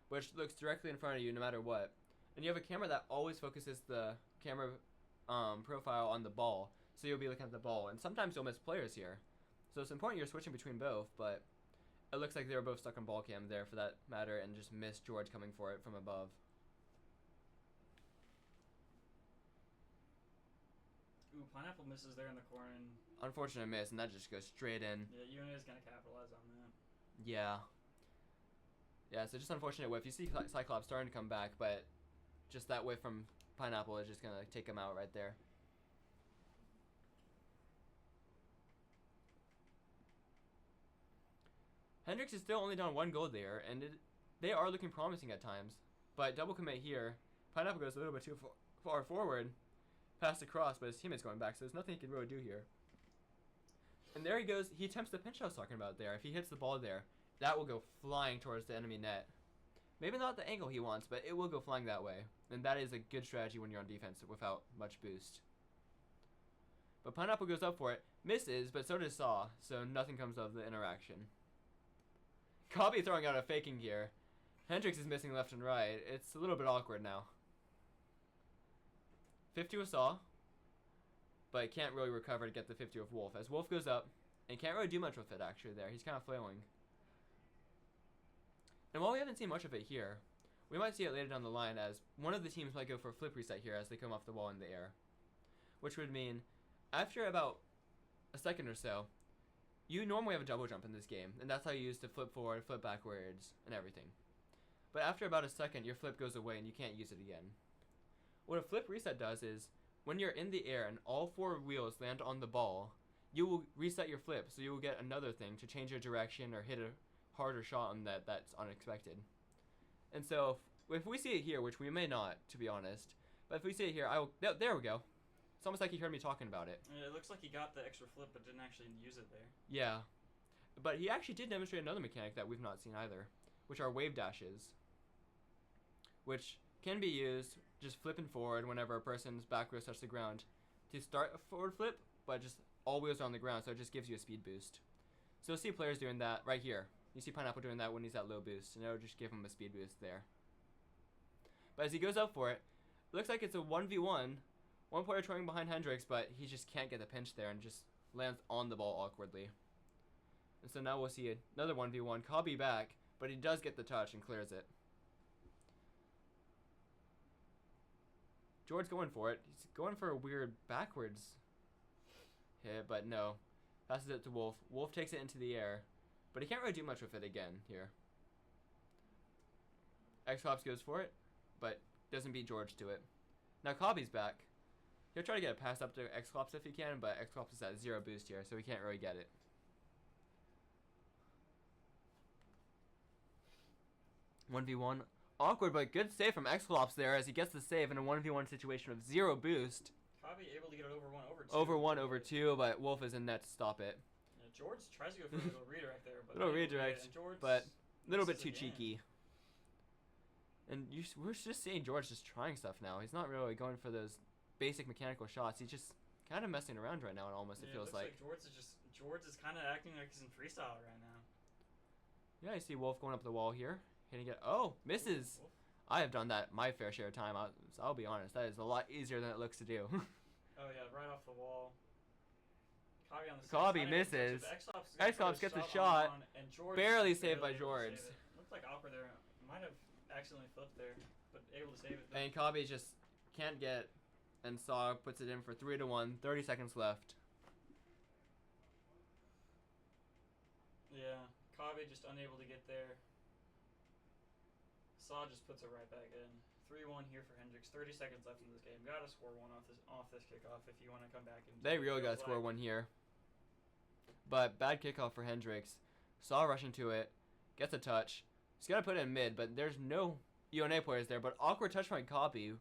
S2: which looks directly in front of you no matter what. And you have a camera that always focuses the camera profile on the ball, so you'll be looking at the ball. And sometimes you'll miss players here. So it's important you're switching between both, but it looks like they were both stuck on ball cam there for that matter and just missed George coming for it from above.
S1: Ooh, Pineapple misses there in the corner, and
S2: Unfortunate miss, and that just goes straight in.
S1: yeah, UNA is going to capitalize on that.
S2: Yeah. Yeah, so just unfortunate whiff. You see Cyclops starting to come back, but just that whiff from Pineapple is just going to take him out right there. Hendrix is still only down one goal there, and they are looking promising at times. But double commit here. Pineapple goes a little bit too far forward. Passed across, but his teammate's going back, so there's nothing he can really do here. And there he goes. He attempts the pinch I was talking about there. If he hits the ball there, that will go flying towards the enemy net. Maybe not the angle he wants, but it will go flying that way. And that is a good strategy when you're on defense without much boost. But Pineapple goes up for it. Misses, but so does Saw, so nothing comes of the interaction. Cobby throwing out a faking here. Hendrix is missing left and right. It's a little bit awkward now. 50 with Saw, but can't really recover to get the 50 with Wolf, as Wolf goes up and can't really do much with it actually there. He's kind of flailing. And while we haven't seen much of it here, we might see it later down the line as one of the teams might go for a flip reset here as they come off the wall in the air. Which would mean, after about a second or so, you normally have a double jump in this game, and that's how you use to flip forward, flip backwards, and everything. But after about a second, your flip goes away and you can't use it again. What a flip reset does is, when you're in the air and all four wheels land on the ball, you will reset your flip, so you will get another thing to change your direction or hit a harder shot on that's unexpected. And so, if we see it here, which we may not, to be honest, but if we see it here, there we go. It's almost like he heard me talking about it.
S1: It looks like he got the extra flip, but didn't actually use it there.
S2: Yeah. But he actually did demonstrate another mechanic that we've not seen either, which are wave dashes, which can be used just flipping forward whenever a person's back wheels touch the ground to start a forward flip, but just all wheels are on the ground, so it just gives you a speed boost. So you'll see players doing that right here. You see Pineapple doing that when he's at low boost, and it'll just give him a speed boost there. But as he goes up for it, it looks like it's a 1v1. One player throwing behind Hendrix, but he just can't get the pinch there and just lands on the ball awkwardly. And so now we'll see another 1v1. Cobby back, but he does get the touch and clears it. Jords going for it. He's going for a weird backwards hit, but no. Passes it to Wolf. Wolf takes it into the air, but he can't really do much with it again here. X-Hops goes for it, but doesn't beat George to it. Now Cobby's back. He'll try to get a pass up to Exclops if he can, but Exclops is at 0 boost here, so he can't really get it. One v one, awkward, but good save from Exclops there as he gets the save in a 1v1 situation with 0 boost.
S1: Kabi able to get it over 1 over 2.
S2: Over 1 over 2, but Wolf is in net to stop it.
S1: Yeah, Jords tries to go for a little redirect there, but
S2: Little redirect, but a little bit too
S1: again.
S2: cheeky. And we're just seeing Jords just trying stuff now. He's not really going for those basic mechanical shots. He's just kind of messing around right now. It almost it feels
S1: looks like Jords is kind of acting like he's in freestyle right now.
S2: Yeah, you see Wolf going up the wall here, hitting it. Oh, misses.
S1: Wolf.
S2: I have done that my fair share of time. I'll be honest, that is a lot easier than it looks to do.
S1: Oh yeah, right off the wall. Kabi on the
S2: Kabi misses. Exclops gets a shot.
S1: And Jords
S2: Barely saved by Jords.
S1: Looked like awkward there. Might have accidentally flipped there, but able to save it. Though.
S2: And Kabi just can't get, and Saw puts it in for 3-1. 30 seconds left.
S1: Yeah, Kabi just unable to get there. Saw just puts it right back in. 3-1 here for Hendrix. 30 seconds left in this game. Gotta score one off this kickoff if you want to come back.
S2: They really gotta score one here. But bad kickoff for Hendrix. Saw rushing to it. Gets a touch. He's gotta put it in mid, but there's no UNA players there. But awkward touch by Kabi.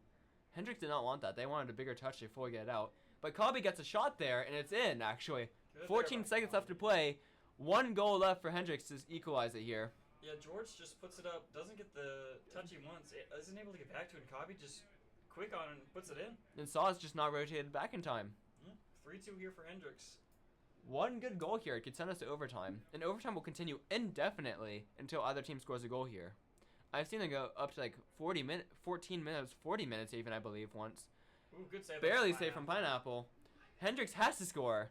S2: Hendrix did not want that. They wanted a bigger touch to fully get it out. But Kabi gets a shot there, and it's in, actually. 14 seconds left to play. 1 goal left for Hendrix to equalize it here.
S1: Yeah, Jords just puts it up, doesn't get the touch he wants, isn't able to get back to it, and Kabi just quick on it and puts it in.
S2: And Saw's just not rotated back in time.
S1: 3-2 here for Hendrix.
S2: 1 good goal here. It could send us to overtime. And overtime will continue indefinitely until either team scores a goal here. I've seen them go up to like 14 minutes, 40 minutes even, I believe, once.
S1: Ooh, good save.
S2: Barely saved from Pineapple. Hendrix has to score.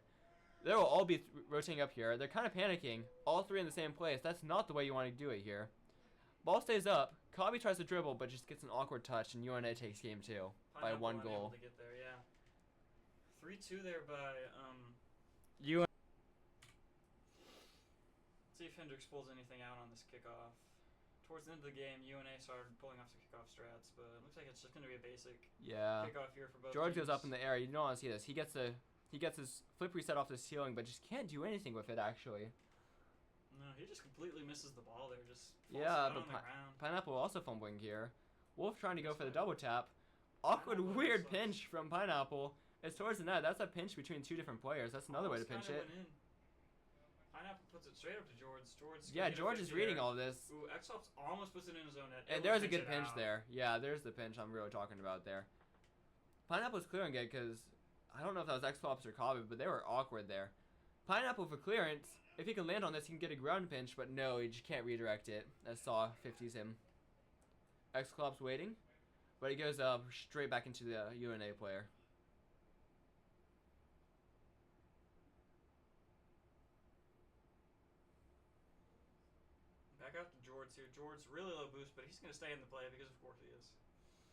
S2: They will all be rotating up here. They're kind of panicking. All 3 in the same place. That's not the way you want to do it here. Ball stays up. Kabi tries to dribble, but just gets an awkward touch, and UNA takes game 2 by 1 goal.
S1: To get there, yeah. 3-2 there by
S2: UNA.
S1: See if Hendrix pulls anything out on this kickoff. Towards the end of the game, UNA started pulling off some kickoff strats, but it looks like it's just going to be a basic kickoff here for both
S2: Jords
S1: teams.
S2: goes up in the air. You don't want to see this. He gets his flip reset off the ceiling, but just can't do anything with it, actually.
S1: No, he just completely misses the ball there. Just
S2: yeah,
S1: but
S2: but Pineapple also fumbling here. Wolf trying to go for the double tap. Awkward, weird pinch from Pineapple. It's towards the net. That's a pinch between 2 different players. That's another way to pinch it.
S1: Pineapple puts it straight up to Jords.
S2: George is reading all this.
S1: Ooh, Xops almost puts it in his own net.
S2: And there's a good pinch there. Yeah, there's the pinch I'm really talking about there. Pineapple's clearing it because I don't know if that was X-Pops or Kabi, but they were awkward there. Pineapple for clearance. If he can land on this, he can get a ground pinch, but no, he just can't redirect it. As Saw 50s him. X-Clops waiting, but he goes straight back into the UNA player.
S1: Back out to Jords here. Jords really low boost, but he's going to stay in the play because of course he is.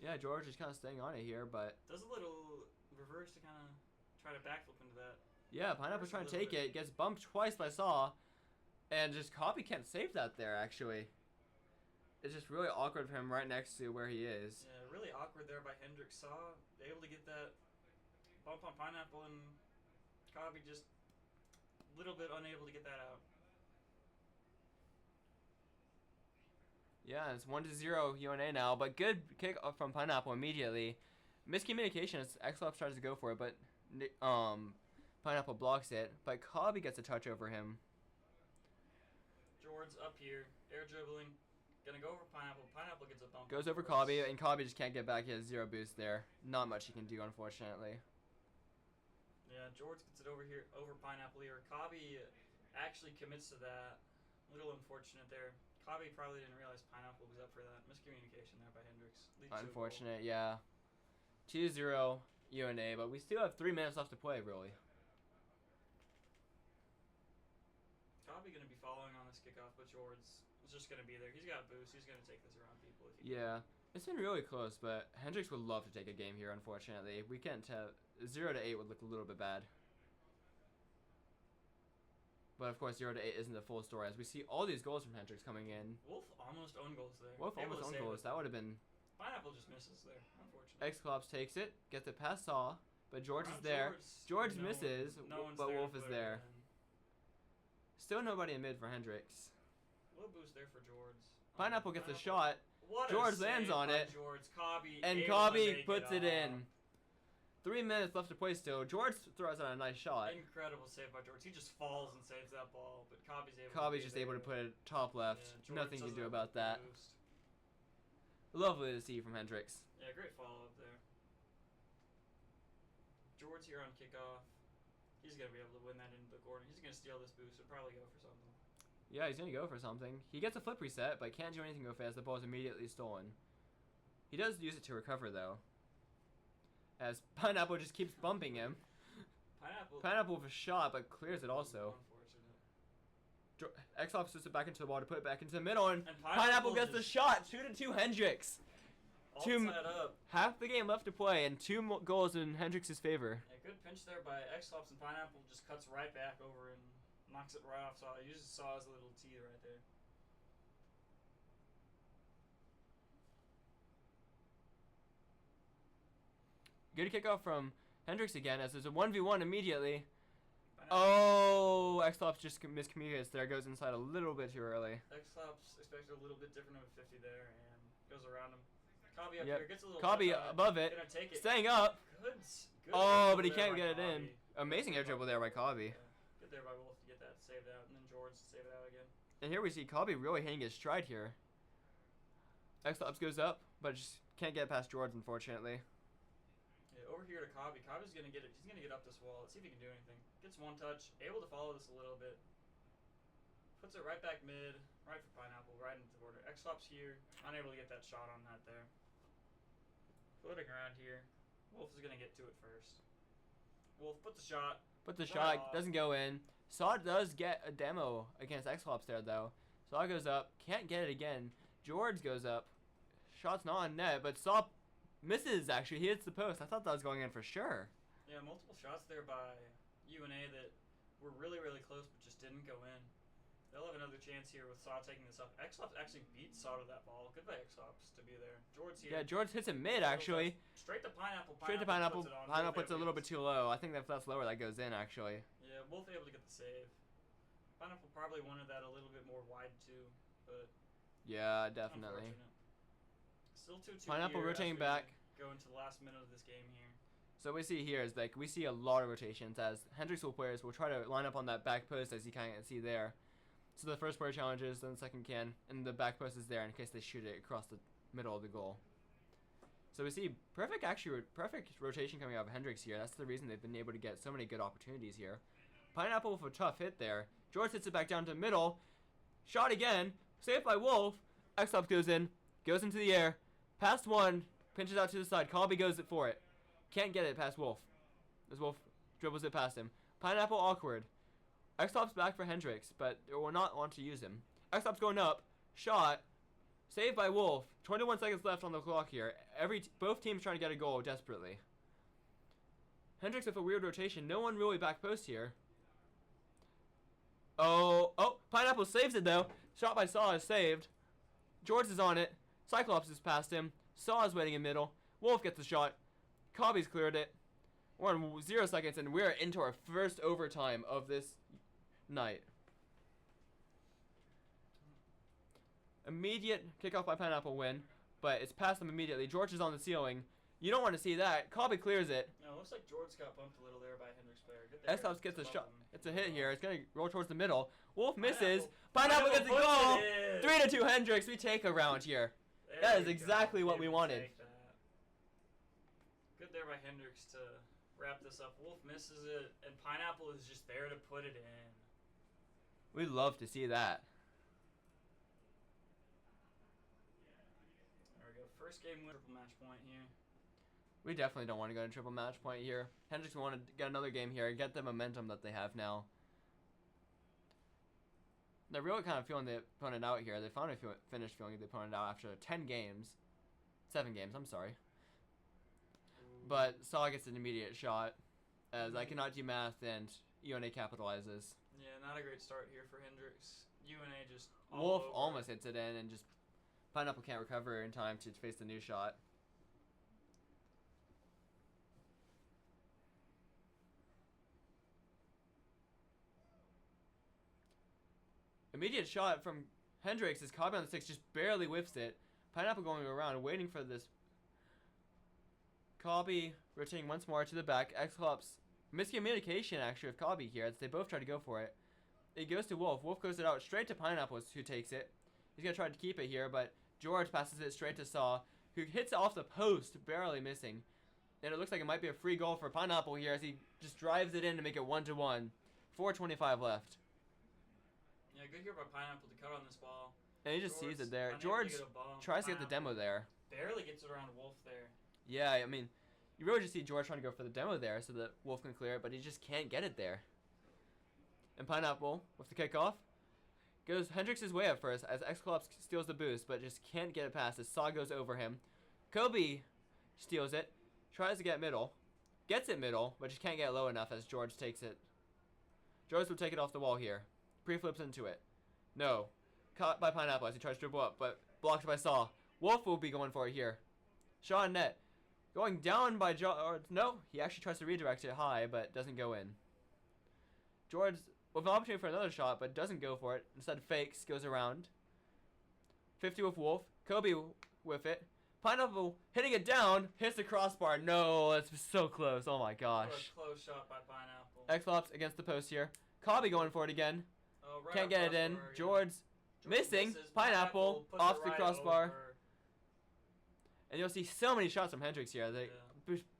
S2: Yeah, George is kind of staying on it here, but
S1: does a little reverse to kind of try to backflip into that.
S2: Yeah, Pineapple's trying to take it. Gets bumped twice by Saw. And just Kabi can't save that there, actually. It's just really awkward for him right next to where he is.
S1: Yeah, really awkward there by Hendrix. Saw able to get that bump on Pineapple, and Kabi just a little bit unable to get that out.
S2: Yeah, it's 1-0 UNA now, but good kick from Pineapple immediately. Miscommunication as X-Lops tries to go for it, but Pineapple blocks it. But Kabi gets a touch over him.
S1: Jords up here, air dribbling, gonna go over Pineapple. Pineapple gets a bump.
S2: Goes over Kabi, and Kabi just can't get back. He has 0 boost there. Not much he can do, unfortunately.
S1: Yeah, Jords gets it over here, over Pineapple here. Kabi actually commits to that. A little unfortunate there. Kabi probably didn't realize Pineapple was up for that. Miscommunication there by Hendrix.
S2: Unfortunate, yeah. 2-0 UNA, but we still have 3 minutes left to play, really.
S1: Kabi going to be following on this kickoff, but Jords is just going to be there. He's got boost. He's going to take this around people. If he
S2: can. It's been really close, but Hendrix would love to take a game here, unfortunately. We can't tell. 0-8 would look a little bit bad. But, of course, 0-8 isn't the full story, as we see all these goals from Hendrix coming in.
S1: Wolf almost owned goals there.
S2: Wolf almost owned goals. That would have been...
S1: Pineapple just misses there, unfortunately.
S2: X-Clops takes it, gets it past Saw, but Jords is
S1: Around
S2: there. Jords
S1: no one-
S2: misses,
S1: no one's
S2: but
S1: there to
S2: Wolf is
S1: put it
S2: there.
S1: in.
S2: Still nobody in mid for Hendrix.
S1: Little boost there for Jords.
S2: Pineapple gets a shot,
S1: What
S2: Jords
S1: a
S2: lands
S1: save
S2: on
S1: by
S2: it.
S1: Jords. Cobby
S2: and
S1: able to
S2: Cobby
S1: make
S2: puts it
S1: off.
S2: in. 3 minutes left to play still. Jords throws out a nice shot.
S1: Incredible save by Jords. He just falls and saves that ball, but Cobby's
S2: Cobby's just able to put it top left.
S1: Yeah, Jords
S2: Nothing you can
S1: doesn't
S2: do
S1: have
S2: about
S1: the
S2: that.
S1: boost.
S2: Lovely to see from Hendrix.
S1: Yeah, great follow up there. Jords here on kickoff. He's gonna be able to win that into the corner. He's gonna steal this boost and probably go for something.
S2: Yeah, he's going to go for something. He gets a flip reset, but can't do anything go fast. The ball is immediately stolen. He does use it to recover, though. As Pineapple just keeps bumping him. Pineapple with a shot, but clears it also.
S1: Unfortunate.
S2: X-Ops puts it back into the ball to put it back into the middle, and
S1: And
S2: Pineapple gets the
S1: just
S2: shot. 2-2 Hendrix.
S1: all
S2: two-
S1: tied up.
S2: Half the game left to play, and 2 goals in Hendrix's favor.
S1: A good pinch there by X-Flops, and Pineapple just cuts right back over and knocks it right off Saw. He uses Saw as a little T right there.
S2: Good kickoff from Hendrix again, as there's a 1v1 immediately.
S1: Pineapple-
S2: Oh, X-Flops just miscommunicates there, goes inside a little bit too early.
S1: X-Flops expected a little bit different of a 50 there and goes around him. Cobby up
S2: Yep.
S1: here gets a little
S2: Cobby
S1: touch on it.
S2: above it,
S1: Gonna take it.
S2: staying up.
S1: Good
S2: Oh,
S1: air
S2: but he
S1: dribble
S2: can't
S1: there
S2: get
S1: by
S2: it in.
S1: Cobby.
S2: Amazing air dribble there by Cobby.
S1: Yeah. Good there by Wolf to get that saved out, and then Jords to save it out again.
S2: And here we see Cobby really hitting his stride here. X-Flops goes up, but just can't get past Jords, unfortunately.
S1: Yeah, over here to Cobby. Cobby's gonna get it. He's gonna get up this wall. Let's see if he can do anything. Gets one touch, able to follow this a little bit. Puts it right back mid, right for Pineapple, right into the border. X-Flops here, unable to get that shot on that there. Floating around here. Wolf is gonna get to it first. Wolf puts a shot.
S2: But the
S1: Right
S2: shot
S1: off.
S2: doesn't go in. Saw does get a demo against X-Flops there, though. Saw goes up, can't get it again. Jords goes up. Shot's not on net, but Saw misses, actually. He hits the post. I thought that was going in for sure.
S1: Yeah, multiple shots there by UNA that were really, really close but just didn't go in. They'll have another chance here with Saw taking this up. X-Flops actually beat Saw to that ball. Good by X-Flops to be there. Jords here.
S2: Yeah, Jords hits it mid, actually.
S1: Straight to Pineapple.
S2: Straight to Pineapple.
S1: Puts it on.
S2: Pineapple
S1: Wolf
S2: puts it a
S1: able
S2: little
S1: to
S2: bit too low. I think if that's lower, that goes in, actually.
S1: Yeah, Wolf able to get the save. Pineapple probably wanted that a little bit more wide too, but
S2: Yeah, definitely.
S1: unfortunate. Still 2-2
S2: Pineapple
S1: here as
S2: rotating
S1: we
S2: back.
S1: Go into the last minute of this game here.
S2: So what we see here is like we see a lot of rotations as Hendrix players will try to line up on that back post, as you can see there. So the first player challenges, then the second can, and the back post is there in case they shoot it across the middle of the goal. So we see perfect rotation coming out of Hendrix here. That's the reason they've been able to get so many good opportunities here. Pineapple with a tough hit there. George hits it back down to the middle. Shot again. Saved by Wolf. X-Ops goes in. Goes into the air. Past one. Pinches out to the side. Cobby goes for it. Can't get it past Wolf. As Wolf dribbles it past him. Pineapple awkward. X-Ops back for Hendrix, but they will not want to use him. X-Ops going up. Shot. Saved by Wolf. 21 seconds left on the clock here. Both teams trying to get a goal desperately. Hendrix with a weird rotation. No one really back post here. Oh, Pineapple saves it though. Shot by Saw is saved. Jords is on it. Cyclops is past him. Saw is waiting in middle. Wolf gets the shot. Cobby's cleared it. We're on 0 seconds and we're into our first overtime of this night. Immediate kickoff by Pineapple win, but it's past them immediately. George is on the ceiling. You don't want to see that. Cobby clears it.
S1: No, it looks like Jords got bumped a little there by Hendrix player. Good there.
S2: X-Ops gets a
S1: It's
S2: shot.
S1: above him.
S2: It's a hit here. It's going to roll towards the middle. Wolf misses.
S1: Pineapple
S2: Pineapple gets a
S1: puts
S2: goal.
S1: it in.
S2: 3-2 Hendrix. We take a round here.
S1: There
S2: That is
S1: we
S2: exactly
S1: go.
S2: what we wanted.
S1: Take that. Good there by Hendrix to wrap this up. Wolf misses it, and Pineapple is just there to put it in.
S2: We'd love to see that.
S1: There we go. First game win, triple match point here.
S2: We definitely don't want to go to triple match point here. Hendrix wanted to get another game here and get the momentum that they have now. They're really kind of feeling the opponent out here. They finally finished feeling the opponent out after 10 games. 7 games, I'm sorry. But Saw gets an immediate shot, as I cannot do math, and UNA capitalizes.
S1: Yeah, not a great start here for Hendrix. UNA just all
S2: Wolf
S1: over.
S2: almost hits it in, and just Pineapple can't recover in time to face the new shot. Immediate shot from Hendrix as Cobby on the sticks just barely whiffs it. Pineapple going around, waiting for this. Cobby rotating once more to the back. X-Clops miscommunication actually with Cobby here as they both try to go for it. It goes to Wolf. Wolf goes it out straight to Pineapple, who takes it. He's going to try to keep it here, but Jords passes it straight to Saw, who hits it off the post, barely missing. And it looks like it might be a free goal for Pineapple here as he just drives it in to make it 1-1. 4:25 left.
S1: Yeah, good here by Pineapple to cut on this ball.
S2: And he just sees it there.
S1: unable to
S2: Jords
S1: get a ball.
S2: tries to get the demo there.
S1: Barely gets it around Wolf there.
S2: Yeah, I mean, you really just see George trying to go for the demo there so that Wolf can clear it, but he just can't get it there. And Pineapple, with the kickoff, goes Hendrix's way at first as X-Clops steals the boost, but just can't get it past as Saw goes over him. Kobe steals it, tries to get middle, gets it middle, but just can't get low enough as George takes it. George will take it off the wall here. Pre-flips into it. No. Caught by Pineapple as he tries to dribble up, but blocked by Saw. Wolf will be going for it here. Shot on net. Going down by Jords. No, he actually tries to redirect it high, but doesn't go in. Jords with an opportunity for another shot, but doesn't go for it. Instead fakes, goes around. 50 with Wolf. Kobe with it. Pineapple hitting it down. Hits the crossbar. No, that's so close. Oh my gosh.
S1: What a close shot by Pineapple.
S2: X-Flops against the post here. Kobe going for it again.
S1: Oh, right
S2: Can't get it in. Jords missing. Pineapple off the crossbar.
S1: Over.
S2: And you'll see so many shots from Hendrix here. They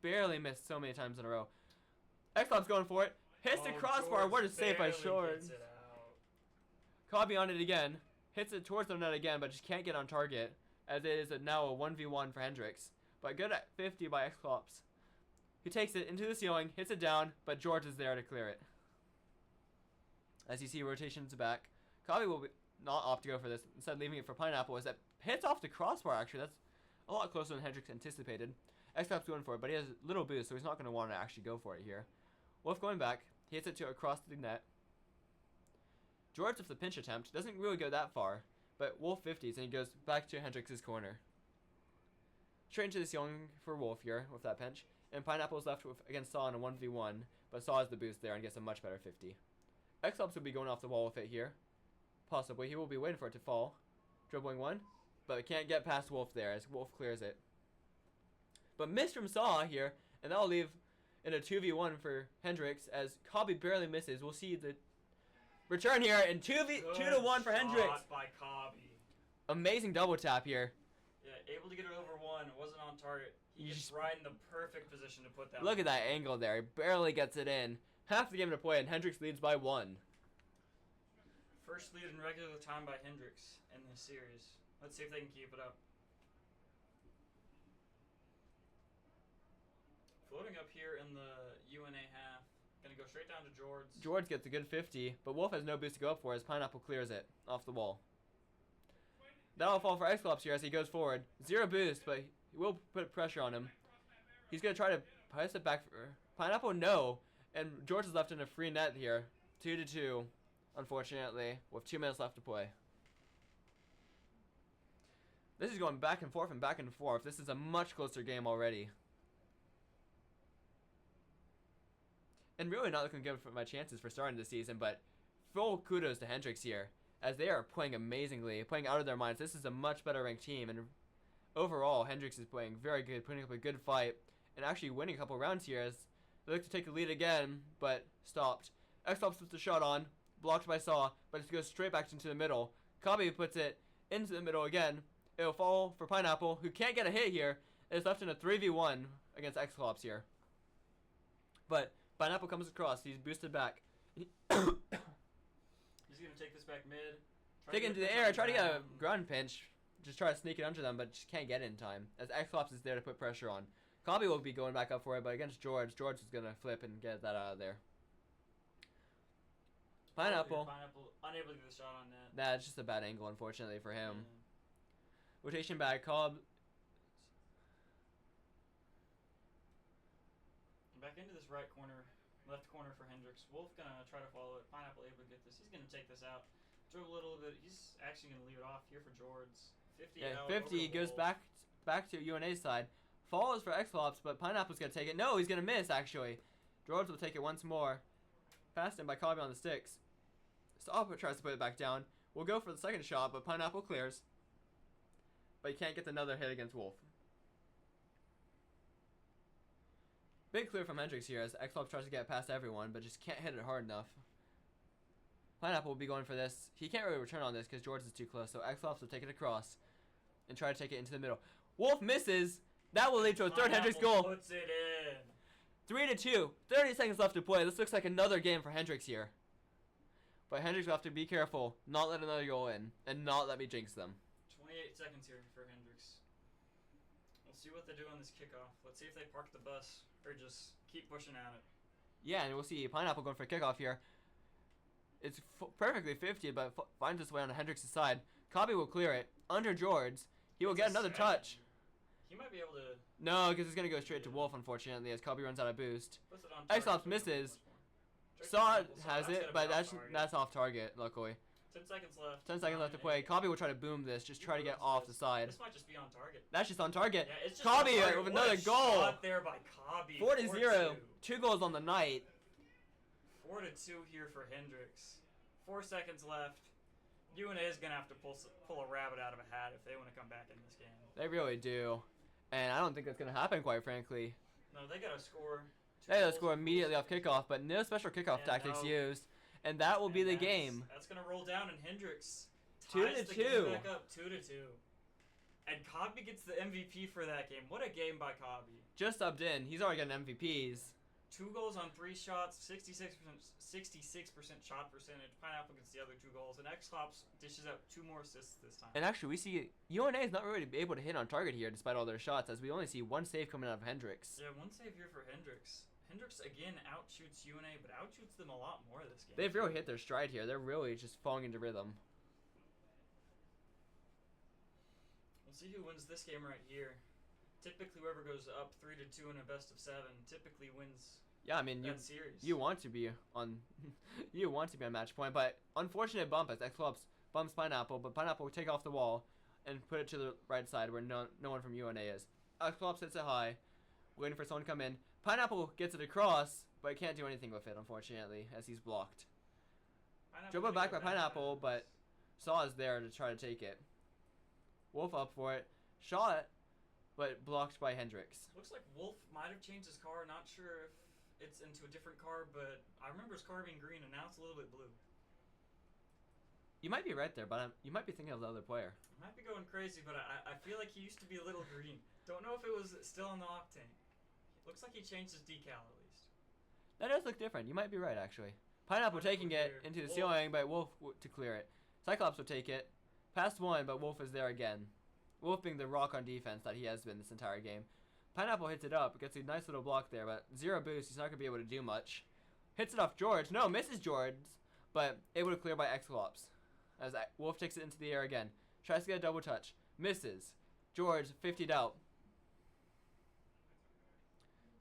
S2: barely missed so many times in a row. X-Flop's going for it. Hits the crossbar.
S1: Jords
S2: What a save by
S1: barely
S2: Jords.
S1: gets it out.
S2: Kobe on it again. Hits it towards the net again, but just can't get on target. As it is now a 1v1 for Hendrix. But good at 50 by X-Clops. He takes it into the ceiling, hits it down, but George is there to clear it. As you see, rotations back. Kobe will not opt to go for this, instead leaving it for Pineapple, as that hits off the crossbar actually. That's a lot closer than Hendrix anticipated. X-Clops going for it, but he has little boost, so he's not going to want to actually go for it here. Wolf going back, he hits it to across the net. George with the pinch attempt, doesn't really go that far, but Wolf 50s, and he goes back to Hendrix's corner. Straight into the ceiling for Wolf here with that pinch. And Pineapple's left with against Saw in a 1v1, but Saw has the boost there and gets a much better 50. X-Ops will be going off the wall with it here. Possibly. He will be waiting for it to fall. Dribbling one, but can't get past Wolf there as Wolf clears it. But missed from Saw here, and that'll leave in a 2v1 for Hendrix as Kobe barely misses. We'll see the return here in 2-1 for Hendrix.
S1: Shot by Kobe.
S2: Amazing double tap here.
S1: Yeah, able to get it over one. It wasn't on target. He gets
S2: Just
S1: right in the perfect position to put that.
S2: look at that angle there. He barely gets it in. Half the game to play, and Hendrix leads by 1.
S1: First lead in regular time by Hendrix in this series. Let's see if they can keep it up. Floating up here in the UNA half. Gonna go straight down to Jords.
S2: Jords gets a good 50, but Wolf has no boost to go up for as Pineapple clears it off the wall. That'll fall for X-Clops here as he goes forward. 0 boost, but he will put pressure on him. He's going to try to pass it back for Pineapple, no. And George is left in a free net here. 2-2, unfortunately, with 2 minutes left to play. This is going back and forth and back and forth. This is a much closer game already. And really not looking good for my chances for starting this season, but full kudos to Hendrix here, as they are playing amazingly, playing out of their minds. This is a much better ranked team, and overall, Hendrix is playing very good, putting up a good fight, and actually winning a couple rounds here as they look to take the lead again, but stopped. X-Ops puts the shot on, blocked by Saw, but it goes straight back into the middle. Kobe puts it into the middle again. It'll fall for Pineapple, who can't get a hit here, and is left in a 3v1 against X-Clops here. But Pineapple comes across, he's boosted back.
S1: He's gonna take this back mid.
S2: Take it into the air, try to get a ground pinch. Just try to sneak it under them, but just can't get it in time. As X-Clops is there to put pressure on. Kobe will be going back up for it, but against George is gonna flip and get that out of there. Pineapple.
S1: Pineapple unable to get the shot on net.
S2: Nah, it's just a bad angle, unfortunately, for him. Rotation back, Cobb.
S1: Back into this right corner, left corner for Hendrix. Wolf gonna try to follow it. Pineapple able to get this. He's gonna take this out. Dribble a little bit. He's actually gonna leave it off here for Jords. 50
S2: Yeah,
S1: out.
S2: 50
S1: over
S2: goes
S1: Wolf.
S2: back to UNA's side. Follows for X-Flops, but Pineapple's gonna take it. No, he's gonna miss actually. Jords will take it once more. Passed in by Kobe on the sticks. Stopper tries to put it back down. will go for the second shot, but Pineapple clears. But he can't get another hit against Wolf. Big clear from Hendrix here as Xlops tries to get past everyone, but just can't hit it hard enough. Pineapple will be going for this. He can't really return on this because Jords is too close, so Xlops will take it across and try to take it into the middle. Wolf misses. That will lead to a third Hendrix goal.
S1: Puts it in.
S2: 3-2. 30 seconds left to play. This looks like another game for Hendrix here. But Hendrix will have to be careful, not let another goal in, and not let me jinx them.
S1: 28 seconds here for Hendrix. We'll see what they do on this kickoff. Let's see if they park the bus or just keep pushing at it.
S2: Yeah, and we'll see Pineapple going for a kickoff here. It's perfectly 50, but finds its way on Hendrix's side. Cobby will clear it. Under Jords, he will get another touch.
S1: He might be able to...
S2: No, because it's going to go straight to Wolf, unfortunately, as Cobby runs out of boost.
S1: Puts it on target.
S2: Xlops misses. Saw has it, but that's off target, luckily.
S1: 10 seconds left.
S2: 10 seconds left to play. Cobby will try to boom this, just try to get off the side.
S1: This might just be on target.
S2: That's just on target.
S1: Yeah, it's just
S2: Cobby
S1: on target.
S2: with another
S1: What a
S2: goal.
S1: Shot there by Cobby.
S2: 4-0. 2 goals on the night.
S1: 4-2 here for Hendrix. 4 seconds left. UNA is going to have to pull a rabbit out of a hat if they want to come back in this game.
S2: They really do. And I don't think that's going to happen, quite frankly.
S1: No, they got to score.
S2: They got to score immediately off kickoff, but no special kickoff tactics used. And that will be the game.
S1: That's going to roll down, and Hendrix
S2: 2-2.
S1: ties the game back up 2-2. And Cobby gets the MVP for that game. What a game by Cobby.
S2: Just subbed in. He's already getting MVPs.
S1: 2 goals on 3 shots, 66% shot percentage. Pineapple gets the other 2 goals, and Xlops dishes out 2 more assists this time.
S2: And actually, we see UNA is not really able to hit on target here despite all their shots, as we only see 1 save coming out of Hendrix.
S1: Yeah, 1 save here for Hendrix. Hendrix again outshoots UNA, but outshoots them a lot more this game.
S2: They've really hit their stride here. They're really just falling into rhythm.
S1: We'll see who wins this game right here. Typically, whoever goes up 3-2 in a best of 7 typically wins.
S2: Yeah, I mean,
S1: that series.
S2: you want to be on match point, but unfortunate bump as Xlops bumps Pineapple, but Pineapple will take off the wall and put it to the right side where no one from UNA is. Xlops hits it high, waiting for someone to come in. Pineapple gets it across, but can't do anything with it, unfortunately, as he's blocked. Dribbled back by Pineapple, but Saw is there to try to take it. Wolf up for it. Shot, but blocked by Hendrix.
S1: Looks like Wolf might have changed his car. Not sure if it's into a different car, but I remember his car being green, and now it's a little bit blue.
S2: You might be right there, but you might be thinking of the other player.
S1: I might be going crazy, but I feel like he used to be a little green. Don't know if it was still on the octane. Looks like he changed his decal at least.
S2: That does look different. You might be right, actually. Pineapple taking it into the ceiling, but Wolf to clear it. Cyclops will take it. Past 1, but Wolf is there again. Wolf being the rock on defense that he has been this entire game. Pineapple hits it up, gets a nice little block there, but 0 boost, he's not going to be able to do much. Hits it off Jords. No, misses Jords, but able to clear by Xlops. As Wolf takes it into the air again. Tries to get a double touch. Misses. Jords 50'd out.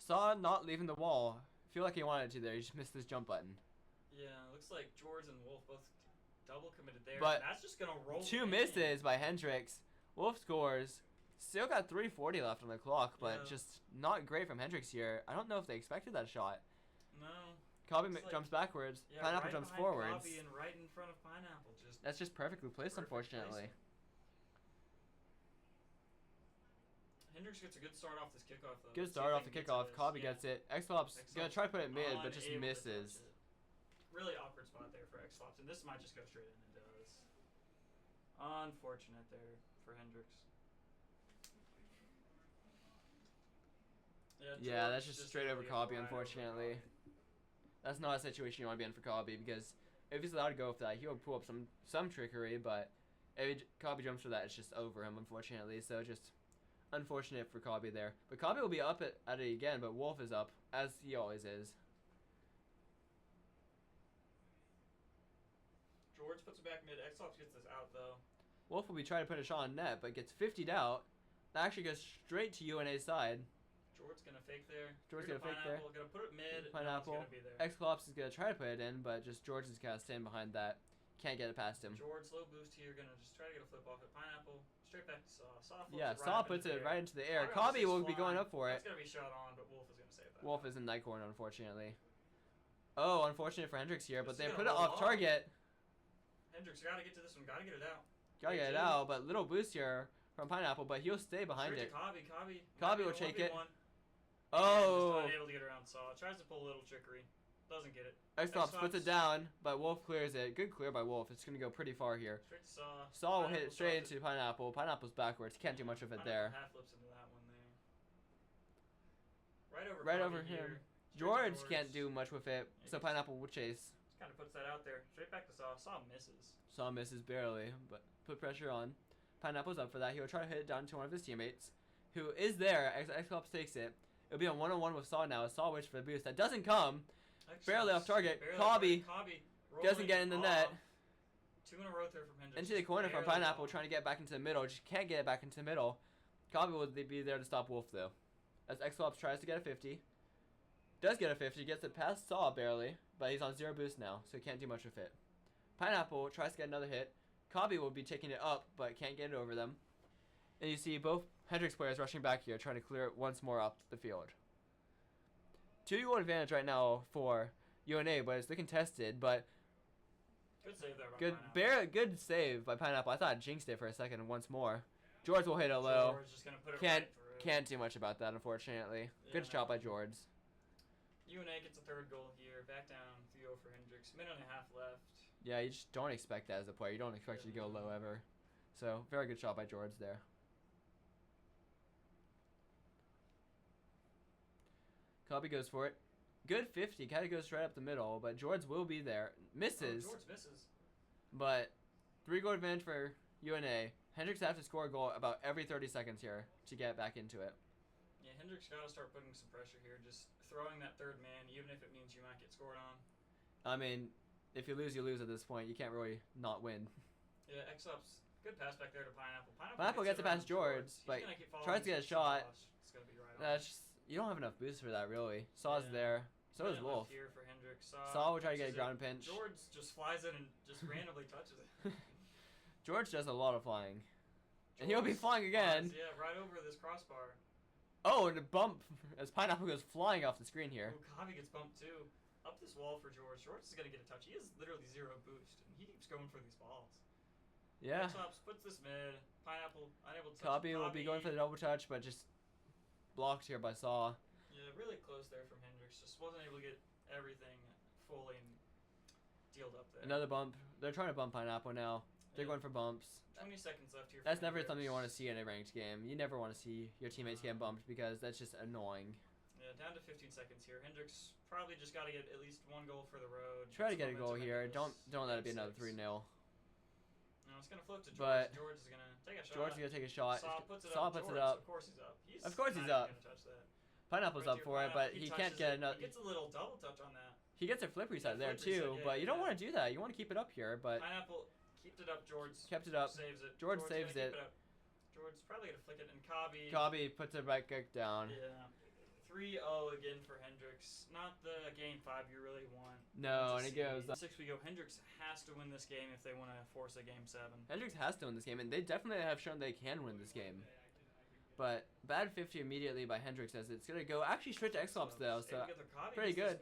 S2: Saw not leaving the wall. Feel like he wanted to there. He just missed his jump button.
S1: Yeah, looks like Jords and Wolf both double committed there.
S2: But
S1: that's just going to roll
S2: 2 misses by Hendrix. Wolf scores. Still got 3:40 left on the clock, but just not great from Hendrix here. I don't know if they expected that shot.
S1: No.
S2: Cobby jumps backwards.
S1: Yeah,
S2: Pineapple
S1: right
S2: jumps forwards.
S1: Cobby and right in front of Pineapple.
S2: That's just perfectly placed, unfortunately.
S1: Hendrix gets a good start off this kickoff, though.
S2: Good start off the kickoff. Cobby gets it. Xlops gonna try to put it mid, but just misses.
S1: Really awkward spot there for Xlops, and this might just go straight in and does. Unfortunate there for Hendrix.
S2: Yeah, that's just straight over Cobby, unfortunately. That's not a situation you want to be in for Cobby, because if he's allowed to go with that, he'll pull up some trickery, but if Cobby jumps for that, it's just over him, unfortunately. So just unfortunate for Cobby there. But Cobby will be up at it again, but Wolf is up, as he always is.
S1: Jords puts it back mid. Xlops gets this out, though.
S2: Wolf will be trying to put a shot on net, but gets 50'd out. That actually goes straight to UNA's side.
S1: Jords gonna fake there.
S2: Jords gonna fake there.
S1: Gonna put it mid.
S2: Pineapple. Xlops is gonna try to put it in, but just Jords is cast in behind that. Can't get it past him.
S1: Jords low boost here, gonna just try to get a flip off at Pineapple. Straight back to Saw.
S2: Saw puts it right into the air. Cobby will be going up for it.
S1: It's gonna be shot on, but Wolf is gonna save that.
S2: Wolf is in night corner, unfortunately. Oh, unfortunate for Hendrix here, but they put it off target.
S1: Hendrix gotta get to this one. Gotta get it out.
S2: Gotta get it out, but little boost here from Pineapple, but he'll stay behind
S1: Straight
S2: it.
S1: to Cobby.
S2: Cobby will take it.
S1: Oh! Just unable to get around Saw. Tries to pull a little trickery. Doesn't get it.
S2: X-Flops puts it down, but Wolf clears it. Good clear by Wolf. It's going to go pretty far here.
S1: Straight to Saw.
S2: Saw will hit it straight into Pineapple. Pineapple's backwards. Can't do much of it there.
S1: Half flips into that one there.
S2: Right over him. Jords can't do much with it, so Pineapple will chase.
S1: Just kind of puts that out there. Straight back to Saw. Saw misses.
S2: Saw misses barely, but put pressure on. Pineapple's up for that. He'll try to hit it down to one of his teammates, who is there. X-Flops takes it. It'll be a one-on-one with Saw now. Saw waits for the boost. That doesn't come. Barely off target. Cobby doesn't get in the net.
S1: 2 in a row there from Hendrix.
S2: Into the corner from Pineapple, trying to get back into the middle. Just can't get it back into the middle. Cobby will be there to stop Wolf, though. As X-Flops tries to get a 50. Does get a 50. Gets it past Saw barely. But he's on 0 boost now, so he can't do much with it. Pineapple tries to get another hit. Cobby will be taking it up, but can't get it over them. And you see both Hendrix players rushing back here, trying to clear it once more up the field. 2-goal advantage right now for UNA, but it's looking tested. But
S1: good save there by Pineapple.
S2: Good save by Pineapple. I thought I jinxed it for a second once more. Jords will hit it low.
S1: Just gonna put it
S2: Can't do much about that, unfortunately.
S1: Yeah,
S2: good shot by Jords.
S1: UNA gets a 3rd goal here. Back down 3-0 for Hendrix. Minute and a half left.
S2: Yeah, you just don't expect that as a player. You don't expect it to go low ever. So, very good shot by Jords there. Cobby goes for it. Good 50. Kind of goes right up the middle, but Jords will be there. Misses.
S1: Oh, Jords misses.
S2: But 3-goal advantage for UNA. Hendrix has to score a goal about every 30 seconds here to get back into it.
S1: Yeah, Hendrix got to start putting some pressure here. Just throwing that 3rd man, even if it means you might get scored on.
S2: I mean, if you lose, you lose at this point. You can't really not win.
S1: Yeah, X-Ups. Good pass back there to Pineapple.
S2: Pineapple gets it past Jords, but tries to get a shot.
S1: It's gonna be right on.
S2: You don't have enough boost for that, really. Saw's there. So is Wolf.
S1: Here for Hendrix.
S2: Saw will try to get a ground pinch.
S1: Jords just flies in and just randomly touches it.
S2: George does a lot of flying. And he'll be flying again.
S1: Yeah, right over this crossbar.
S2: Oh, and a bump as Pineapple goes flying off the screen here.
S1: Oh, Cobby gets bumped too. Up this wall for George. George is going to get a touch. He has literally 0 boost, and he keeps going for these balls.
S2: Yeah.
S1: X-Ups puts this mid. Pineapple unable to touch
S2: Cobby will be going for the double touch, but just blocked here by Saw.
S1: Yeah, really close there from Hendrix. Just wasn't able to get everything fully dealed up there.
S2: Another bump. They're trying to bump Pineapple now. They're going for bumps.
S1: 20 seconds left here.
S2: That's never something you want to see in a ranked game. You never want to see your teammates get bumped because that's just annoying.
S1: Yeah, down to 15 seconds here. Hendrix probably just got to get at least 1 goal for the road.
S2: Try to get a goal here. Don't let it be another 3-0.
S1: No, it's going to flip to George. But George is going to take a shot.
S2: George is going to take a shot.
S1: Saw puts it
S2: Saw
S1: up.
S2: puts it up.
S1: Of course he's up.
S2: Of course he's up.
S1: Touch that.
S2: Pineapple's up for it, but he can't get another.
S1: He gets a little double touch on that.
S2: He gets a flip reset there too, but you don't want to do that. You want to keep it up here, but
S1: Pineapple kept it up. George
S2: kept it up.
S1: Saves it.
S2: George saves it.
S1: George's probably gonna flick it, and
S2: Cobby puts it right back down.
S1: Yeah. 3-0 again for Hendrix. Not the game 5 you really want.
S2: No, and it goes.
S1: 6 we go. Hendrix has to win this game if they want to force a game 7.
S2: Hendrix has to win this game, and they definitely have shown they can win this game. But bad 50 immediately by Hendrix as it's going to go actually straight to X-Flops though, so pretty good.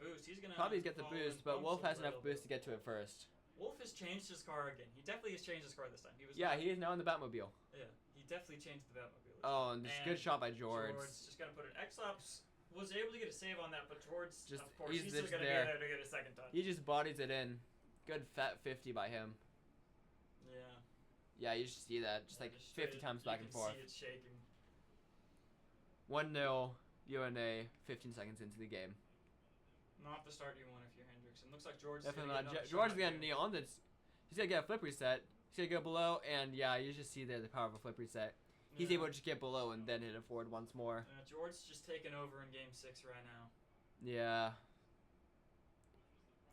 S2: Cobby's got the boost, but Wolf has enough boost to get to it first.
S1: Wolf has changed his car again. He definitely has changed his car this time.
S2: He is now in the Batmobile.
S1: Yeah, he definitely changed the Batmobile.
S2: Oh, and just good shot by Jords.
S1: Jords just going to put it. X-Flops was able to get a save on that, but Jords,
S2: just,
S1: of course, he's still going to be there to get a second touch.
S2: He just bodies it in. Good fat 50 by him.
S1: Yeah.
S2: Yeah, you just see that. Just like 50 times back and forth.
S1: You can see it shaking.
S2: 1-0 UNA 15 seconds into the game.
S1: Not the start you want if you're Hendrix. And looks like George.
S2: Definitely not. George is going to on this. He's going to get a flip reset. He's going to go below, and yeah, you just see there the power of a flip reset. He's able to just get below and then hit it forward once more.
S1: George's just taking over in game 6 right now.
S2: Yeah.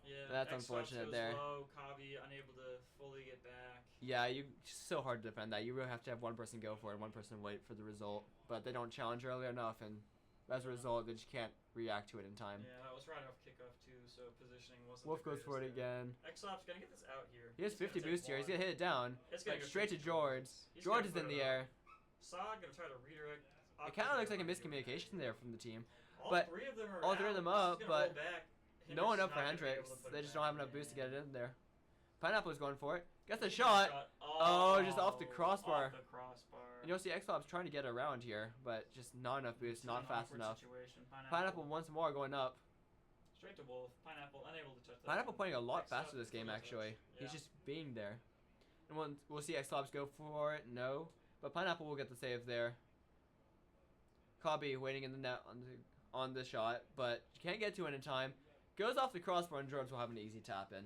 S1: Yeah,
S2: that's unfortunate there.
S1: Low, Cobby unable to fully get back.
S2: Yeah, it's so hard to defend that. You really have to have one person go for it and one person wait for the result. But they don't challenge early enough, and as a result, they just can't react to it in time.
S1: Yeah, that was right off kickoff too, so positioning wasn't.
S2: Wolf goes for it again.
S1: X-Op's gonna get this out here.
S2: He has 50 boost here. He's gonna hit it down.
S1: It's gonna
S2: go
S1: go
S2: straight to Jords. Jords is in the air.
S1: Saw gonna try to redirect.
S2: It kind of looks like a miscommunication there from the team.
S1: All three of them are
S2: all 3 of them up, but
S1: Hendrix
S2: no one up for Hendrix. They just don't have enough boost to get it in there. Pineapple is going for it. Gets a shot. Oh, just off the crossbar.
S1: Off the crossbar.
S2: And you'll see Xlop's trying to get around here, but just not enough boost, not fast enough. Pineapple once more going up.
S1: Straight to Wolf. Pineapple unable to touch that.
S2: Pineapple playing a lot faster this game, actually.
S1: Yeah.
S2: He's just being there. And we'll see Xlop's go for it. No. But Pineapple will get the save there. Cobby waiting in the net on the shot, but can't get to it in time. Goes off the crossbar, and Jords will have an easy tap in.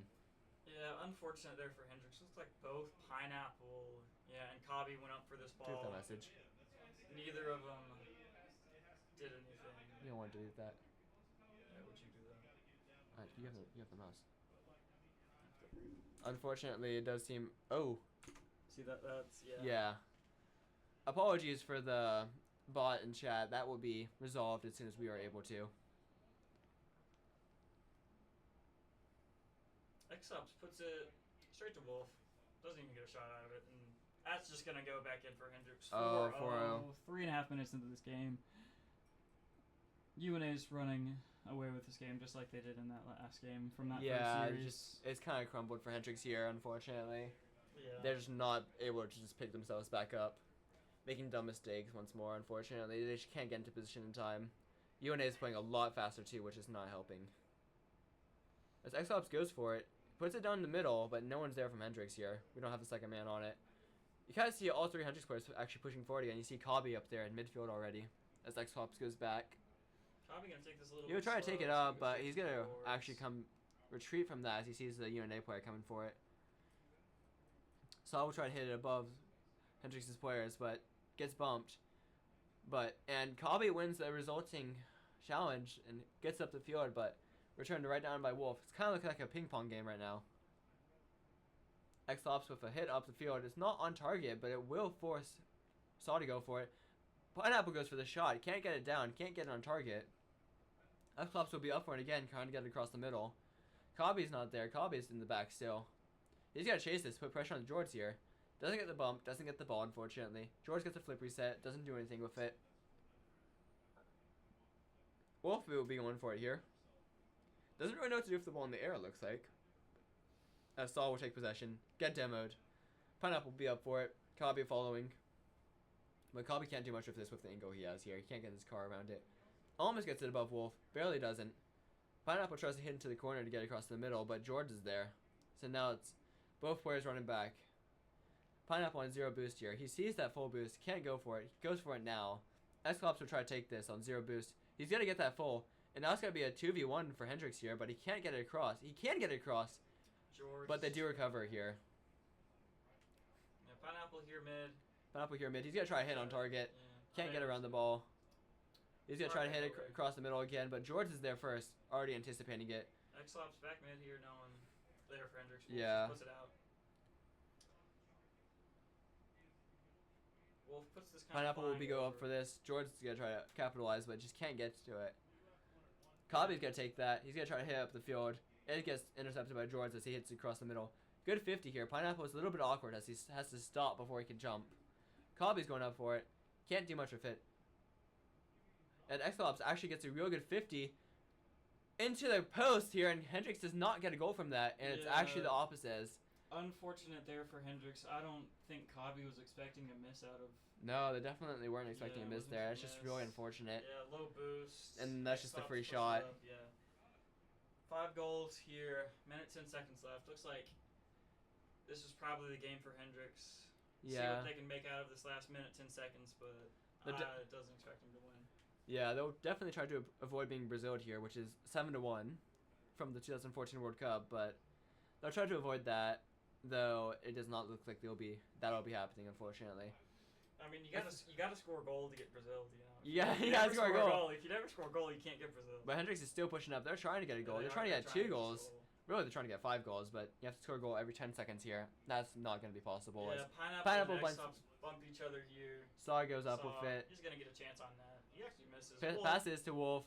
S1: Yeah, unfortunate there for Hendrix. Looks like both Pineapple, and Cobby went up for this ball.
S2: Delete that message.
S1: Neither of them did anything.
S2: You don't want to do that.
S1: Yeah, would you do that?
S2: You have the mouse. Unfortunately, it does seem. Oh.
S1: See that's
S2: Yeah. Apologies for the bot in chat. That will be resolved as soon as we are able to.
S1: X-Ups puts it straight to Wolf. Doesn't even get a shot out of it. And that's just going to go back in for Hendrix.
S2: 4-0.
S1: 3.5 minutes into this game. UNA's running away with this game just like they did in that last game from that first series.
S2: It's kind of crumbled for Hendrix here, unfortunately.
S1: Yeah.
S2: They're just not able to just pick themselves back up. Making dumb mistakes once more, unfortunately. They just can't get into position in time. UNA is playing a lot faster too, which is not helping. As X-Ops goes for it, puts it down in the middle, but no one's there from Hendrix here. We don't have the second man on it. You kind of see all three Hendrix players actually pushing forward again. You see Cobby up there in midfield already as X-Ops goes back.
S1: Cobby gonna take this a little
S2: He'll
S1: bit
S2: try to take
S1: slow,
S2: it
S1: so
S2: up, but
S1: takes
S2: he's
S1: it
S2: going to
S1: forwards.
S2: actually retreat from that as he sees the UNA player coming for it. So I will try to hit it above Hendrix's players, but gets bumped. And Cobby wins the resulting challenge and gets up the field, but returned right down by Wolf. It's kind of looking like a ping pong game right now. X-Ops with a hit up the field. It's not on target, but it will force Saw to go for it. Pineapple goes for the shot. He can't get it down. Can't get it on target. X-Ops will be up for it again, trying to get it across the middle. Cobby's not there. Cobby's in the back still. He's got to chase this, put pressure on Jords here. Doesn't get the bump, doesn't get the ball, unfortunately. Jords gets a flip reset, doesn't do anything with it. Wolf will be going for it here. Doesn't really know what to do with the ball in the air, it looks like. As Saul will take possession, get demoed. Pineapple will be up for it. Cobby following. But Cobby can't do much with this with the angle he has here. He can't get his car around it. Almost gets it above Wolf, barely doesn't. Pineapple tries to hit into the corner to get across the middle, but Jords is there. So now it's both players running back. Pineapple on 0 boost here. He sees that full boost. Can't go for it. He goes for it now. X-Clops will try to take this on 0 boost. He's going to get that full. And now it's going to be a 2v1 for Hendrix here, but he can't get it across. He can get it across,
S1: Jords.
S2: but they do recover here.
S1: Yeah, Pineapple here mid.
S2: Pineapple here mid. He's going to try to hit on target.
S1: Yeah.
S2: Can't get around the ball. He's going to try to hit it across the middle again, but Jords is there first, already anticipating it.
S1: X-Ops back mid here, no one there for Hendrix. Wolf
S2: Yeah.
S1: just puts it out. Wolf puts this kind
S2: Pineapple
S1: of
S2: will be go up for this. Jords is going to try to capitalize, but just can't get to it. Cobby's going to take that. He's going to try to hit up the field. It gets intercepted by Jords as he hits across the middle. Good 50 here. Pineapple is a little bit awkward as he has to stop before he can jump. Cobby's going up for it. Can't do much with it. And X-Ops actually gets a real good 50 into the post here, and Hendrix does not get a goal from that, and it's actually the opposite.
S1: Unfortunate there for Hendrix. I don't think Cobby was expecting a miss out of.
S2: No, they definitely weren't expecting
S1: Yeah,
S2: a miss
S1: wasn't
S2: there.
S1: a
S2: It's just
S1: miss.
S2: really unfortunate.
S1: Yeah, low boost.
S2: And that's just a
S1: X-Ops
S2: free
S1: pushes
S2: shot.
S1: up, yeah. 5 goals here. Minute 10 seconds left. Looks like this is probably the game for Hendrix. See
S2: Yeah.
S1: what they can make out of this last minute 10 seconds, but it doesn't expect him to win.
S2: Yeah, they'll definitely try to avoid being Braziled here, which is 7-1 from the 2014 World Cup, but they'll try to avoid that, though it does not look like that'll be happening, unfortunately.
S1: I mean, you gotta score a goal to get Brazil. You know.
S2: Yeah,
S1: If
S2: you gotta score a goal.
S1: If you never score a goal, you can't get Brazil.
S2: But Hendrix is still pushing up. They're trying to get a goal. They're trying to get 2 goals. Really, they're trying to get 5 goals, but you have to score a goal every 10 seconds here. That's not going to be possible.
S1: Yeah,
S2: Pineapple
S1: Pineapple and
S2: bunts-
S1: X-Ops bump each other here.
S2: Saw goes up
S1: Saw,
S2: with it.
S1: He's gonna get a chance on that. He actually misses. Wolf.
S2: Passes to Wolf.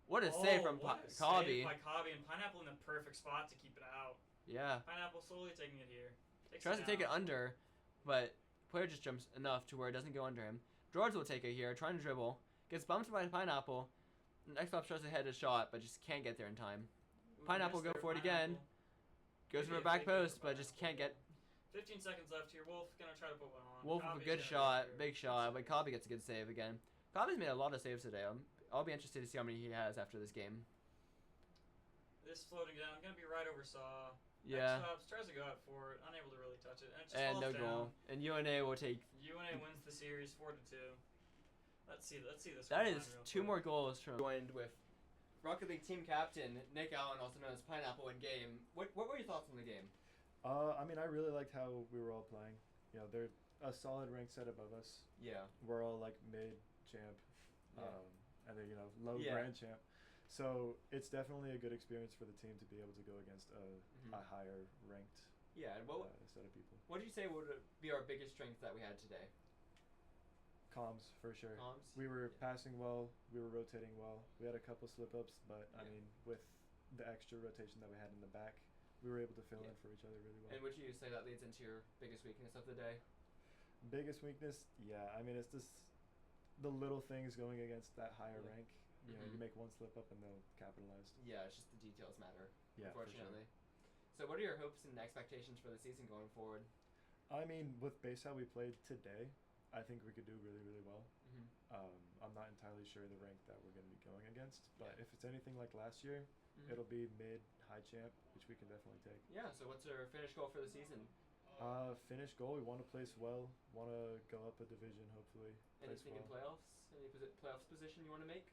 S2: What a save from
S1: what a
S2: Cobby.
S1: save by Cobby, and Pineapple in the perfect spot to keep it out.
S2: Yeah.
S1: Pineapple slowly taking it here.
S2: Tries to take it under, but player just jumps enough to where it doesn't go under him. Jords will take it here, trying to dribble. Gets bumped by Pineapple. And X-Ops tries to head a shot, but just can't get there in time.
S1: Ooh,
S2: Pineapple
S1: missed
S2: go
S1: there,
S2: for it again. Goes
S1: Maybe
S2: for a
S1: a
S2: back
S1: fake it for
S2: post, but just can't get
S1: 15 seconds left here. Wolf gonna try to put one on.
S2: Wolf with a
S1: Copy's
S2: good
S1: gonna
S2: shot,
S1: go through.
S2: big shot, but Copy gets a good save again. Copy's made a lot of saves today. I'll be interested to see how many he has after this game.
S1: This floating down, gonna be right over Saw.
S2: Yeah.
S1: Stops, tries to go out for it, unable to really touch it, and it just
S2: And
S1: falls
S2: no
S1: down.
S2: goal. And UNA will take.
S1: UNA wins the series 4-2. Let's see this.
S2: That is 2 more goals from. Joined with Rocket League team captain Nick Allen, also known as Pineapple in game. What were your thoughts on the game?
S3: I mean, I really liked how we were all playing. You know, they're a solid rank set above us.
S2: Yeah.
S3: We're all like mid champ,
S2: Yeah.
S3: and they're low
S2: Yeah.
S3: grand champ. So it's definitely a good experience for the team to be able to go against a higher ranked
S2: Yeah. And
S3: set of people.
S2: what did you say would be our biggest strength that we had today?
S3: Comms for sure.
S2: Comms?
S3: We were
S2: Yeah.
S3: passing well. We were rotating well. We had a couple slip ups, but I
S2: Yeah.
S3: mean, with the extra rotation that we had in the back, we were able to fill in for each other really well.
S2: And would you say that leads into your biggest weakness of the day?
S3: Biggest weakness, yeah. I mean, it's just the little things going against that higher
S2: Yeah.
S3: rank. You know, you make one slip up and they'll capitalize.
S2: Yeah, it's just the details matter.
S3: Yeah, for sure.
S2: Unfortunately. So, what are your hopes and expectations for the season going forward?
S3: I mean, with base how we played today, I think we could do really, really well. I'm not entirely sure the rank that we're going to be going against, but
S2: Yeah.
S3: if it's anything like last year, it'll be mid, high champ, which we can definitely take.
S2: Yeah. So, what's our finish goal for the season?
S3: Finish goal, we want to place well, want to go up a division, hopefully. Place
S2: Anything in
S3: well.
S2: playoffs? Any playoffs position you want to make?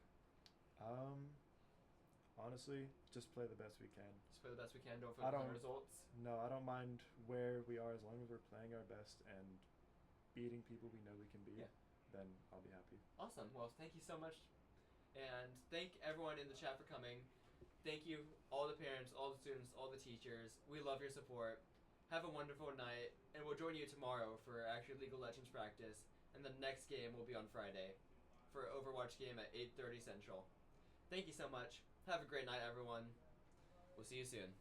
S3: Honestly, just play the best we can.
S2: Just play the best we can, don't
S3: I
S2: focus on
S3: don't-
S2: results.
S3: No, I don't mind where we are as long as we're playing our best and beating people we know we can beat.
S2: Yeah.
S3: Then I'll be happy.
S2: Awesome. Well, thank you so much. And thank everyone in the chat for coming. Thank you, all the parents, all the students, all the teachers. We love your support. Have a wonderful night. And we'll join you tomorrow for actual League of Legends practice. And the next game will be on Friday for Overwatch game at 8:30 Central. Thank you so much. Have a great night, everyone. We'll see you soon.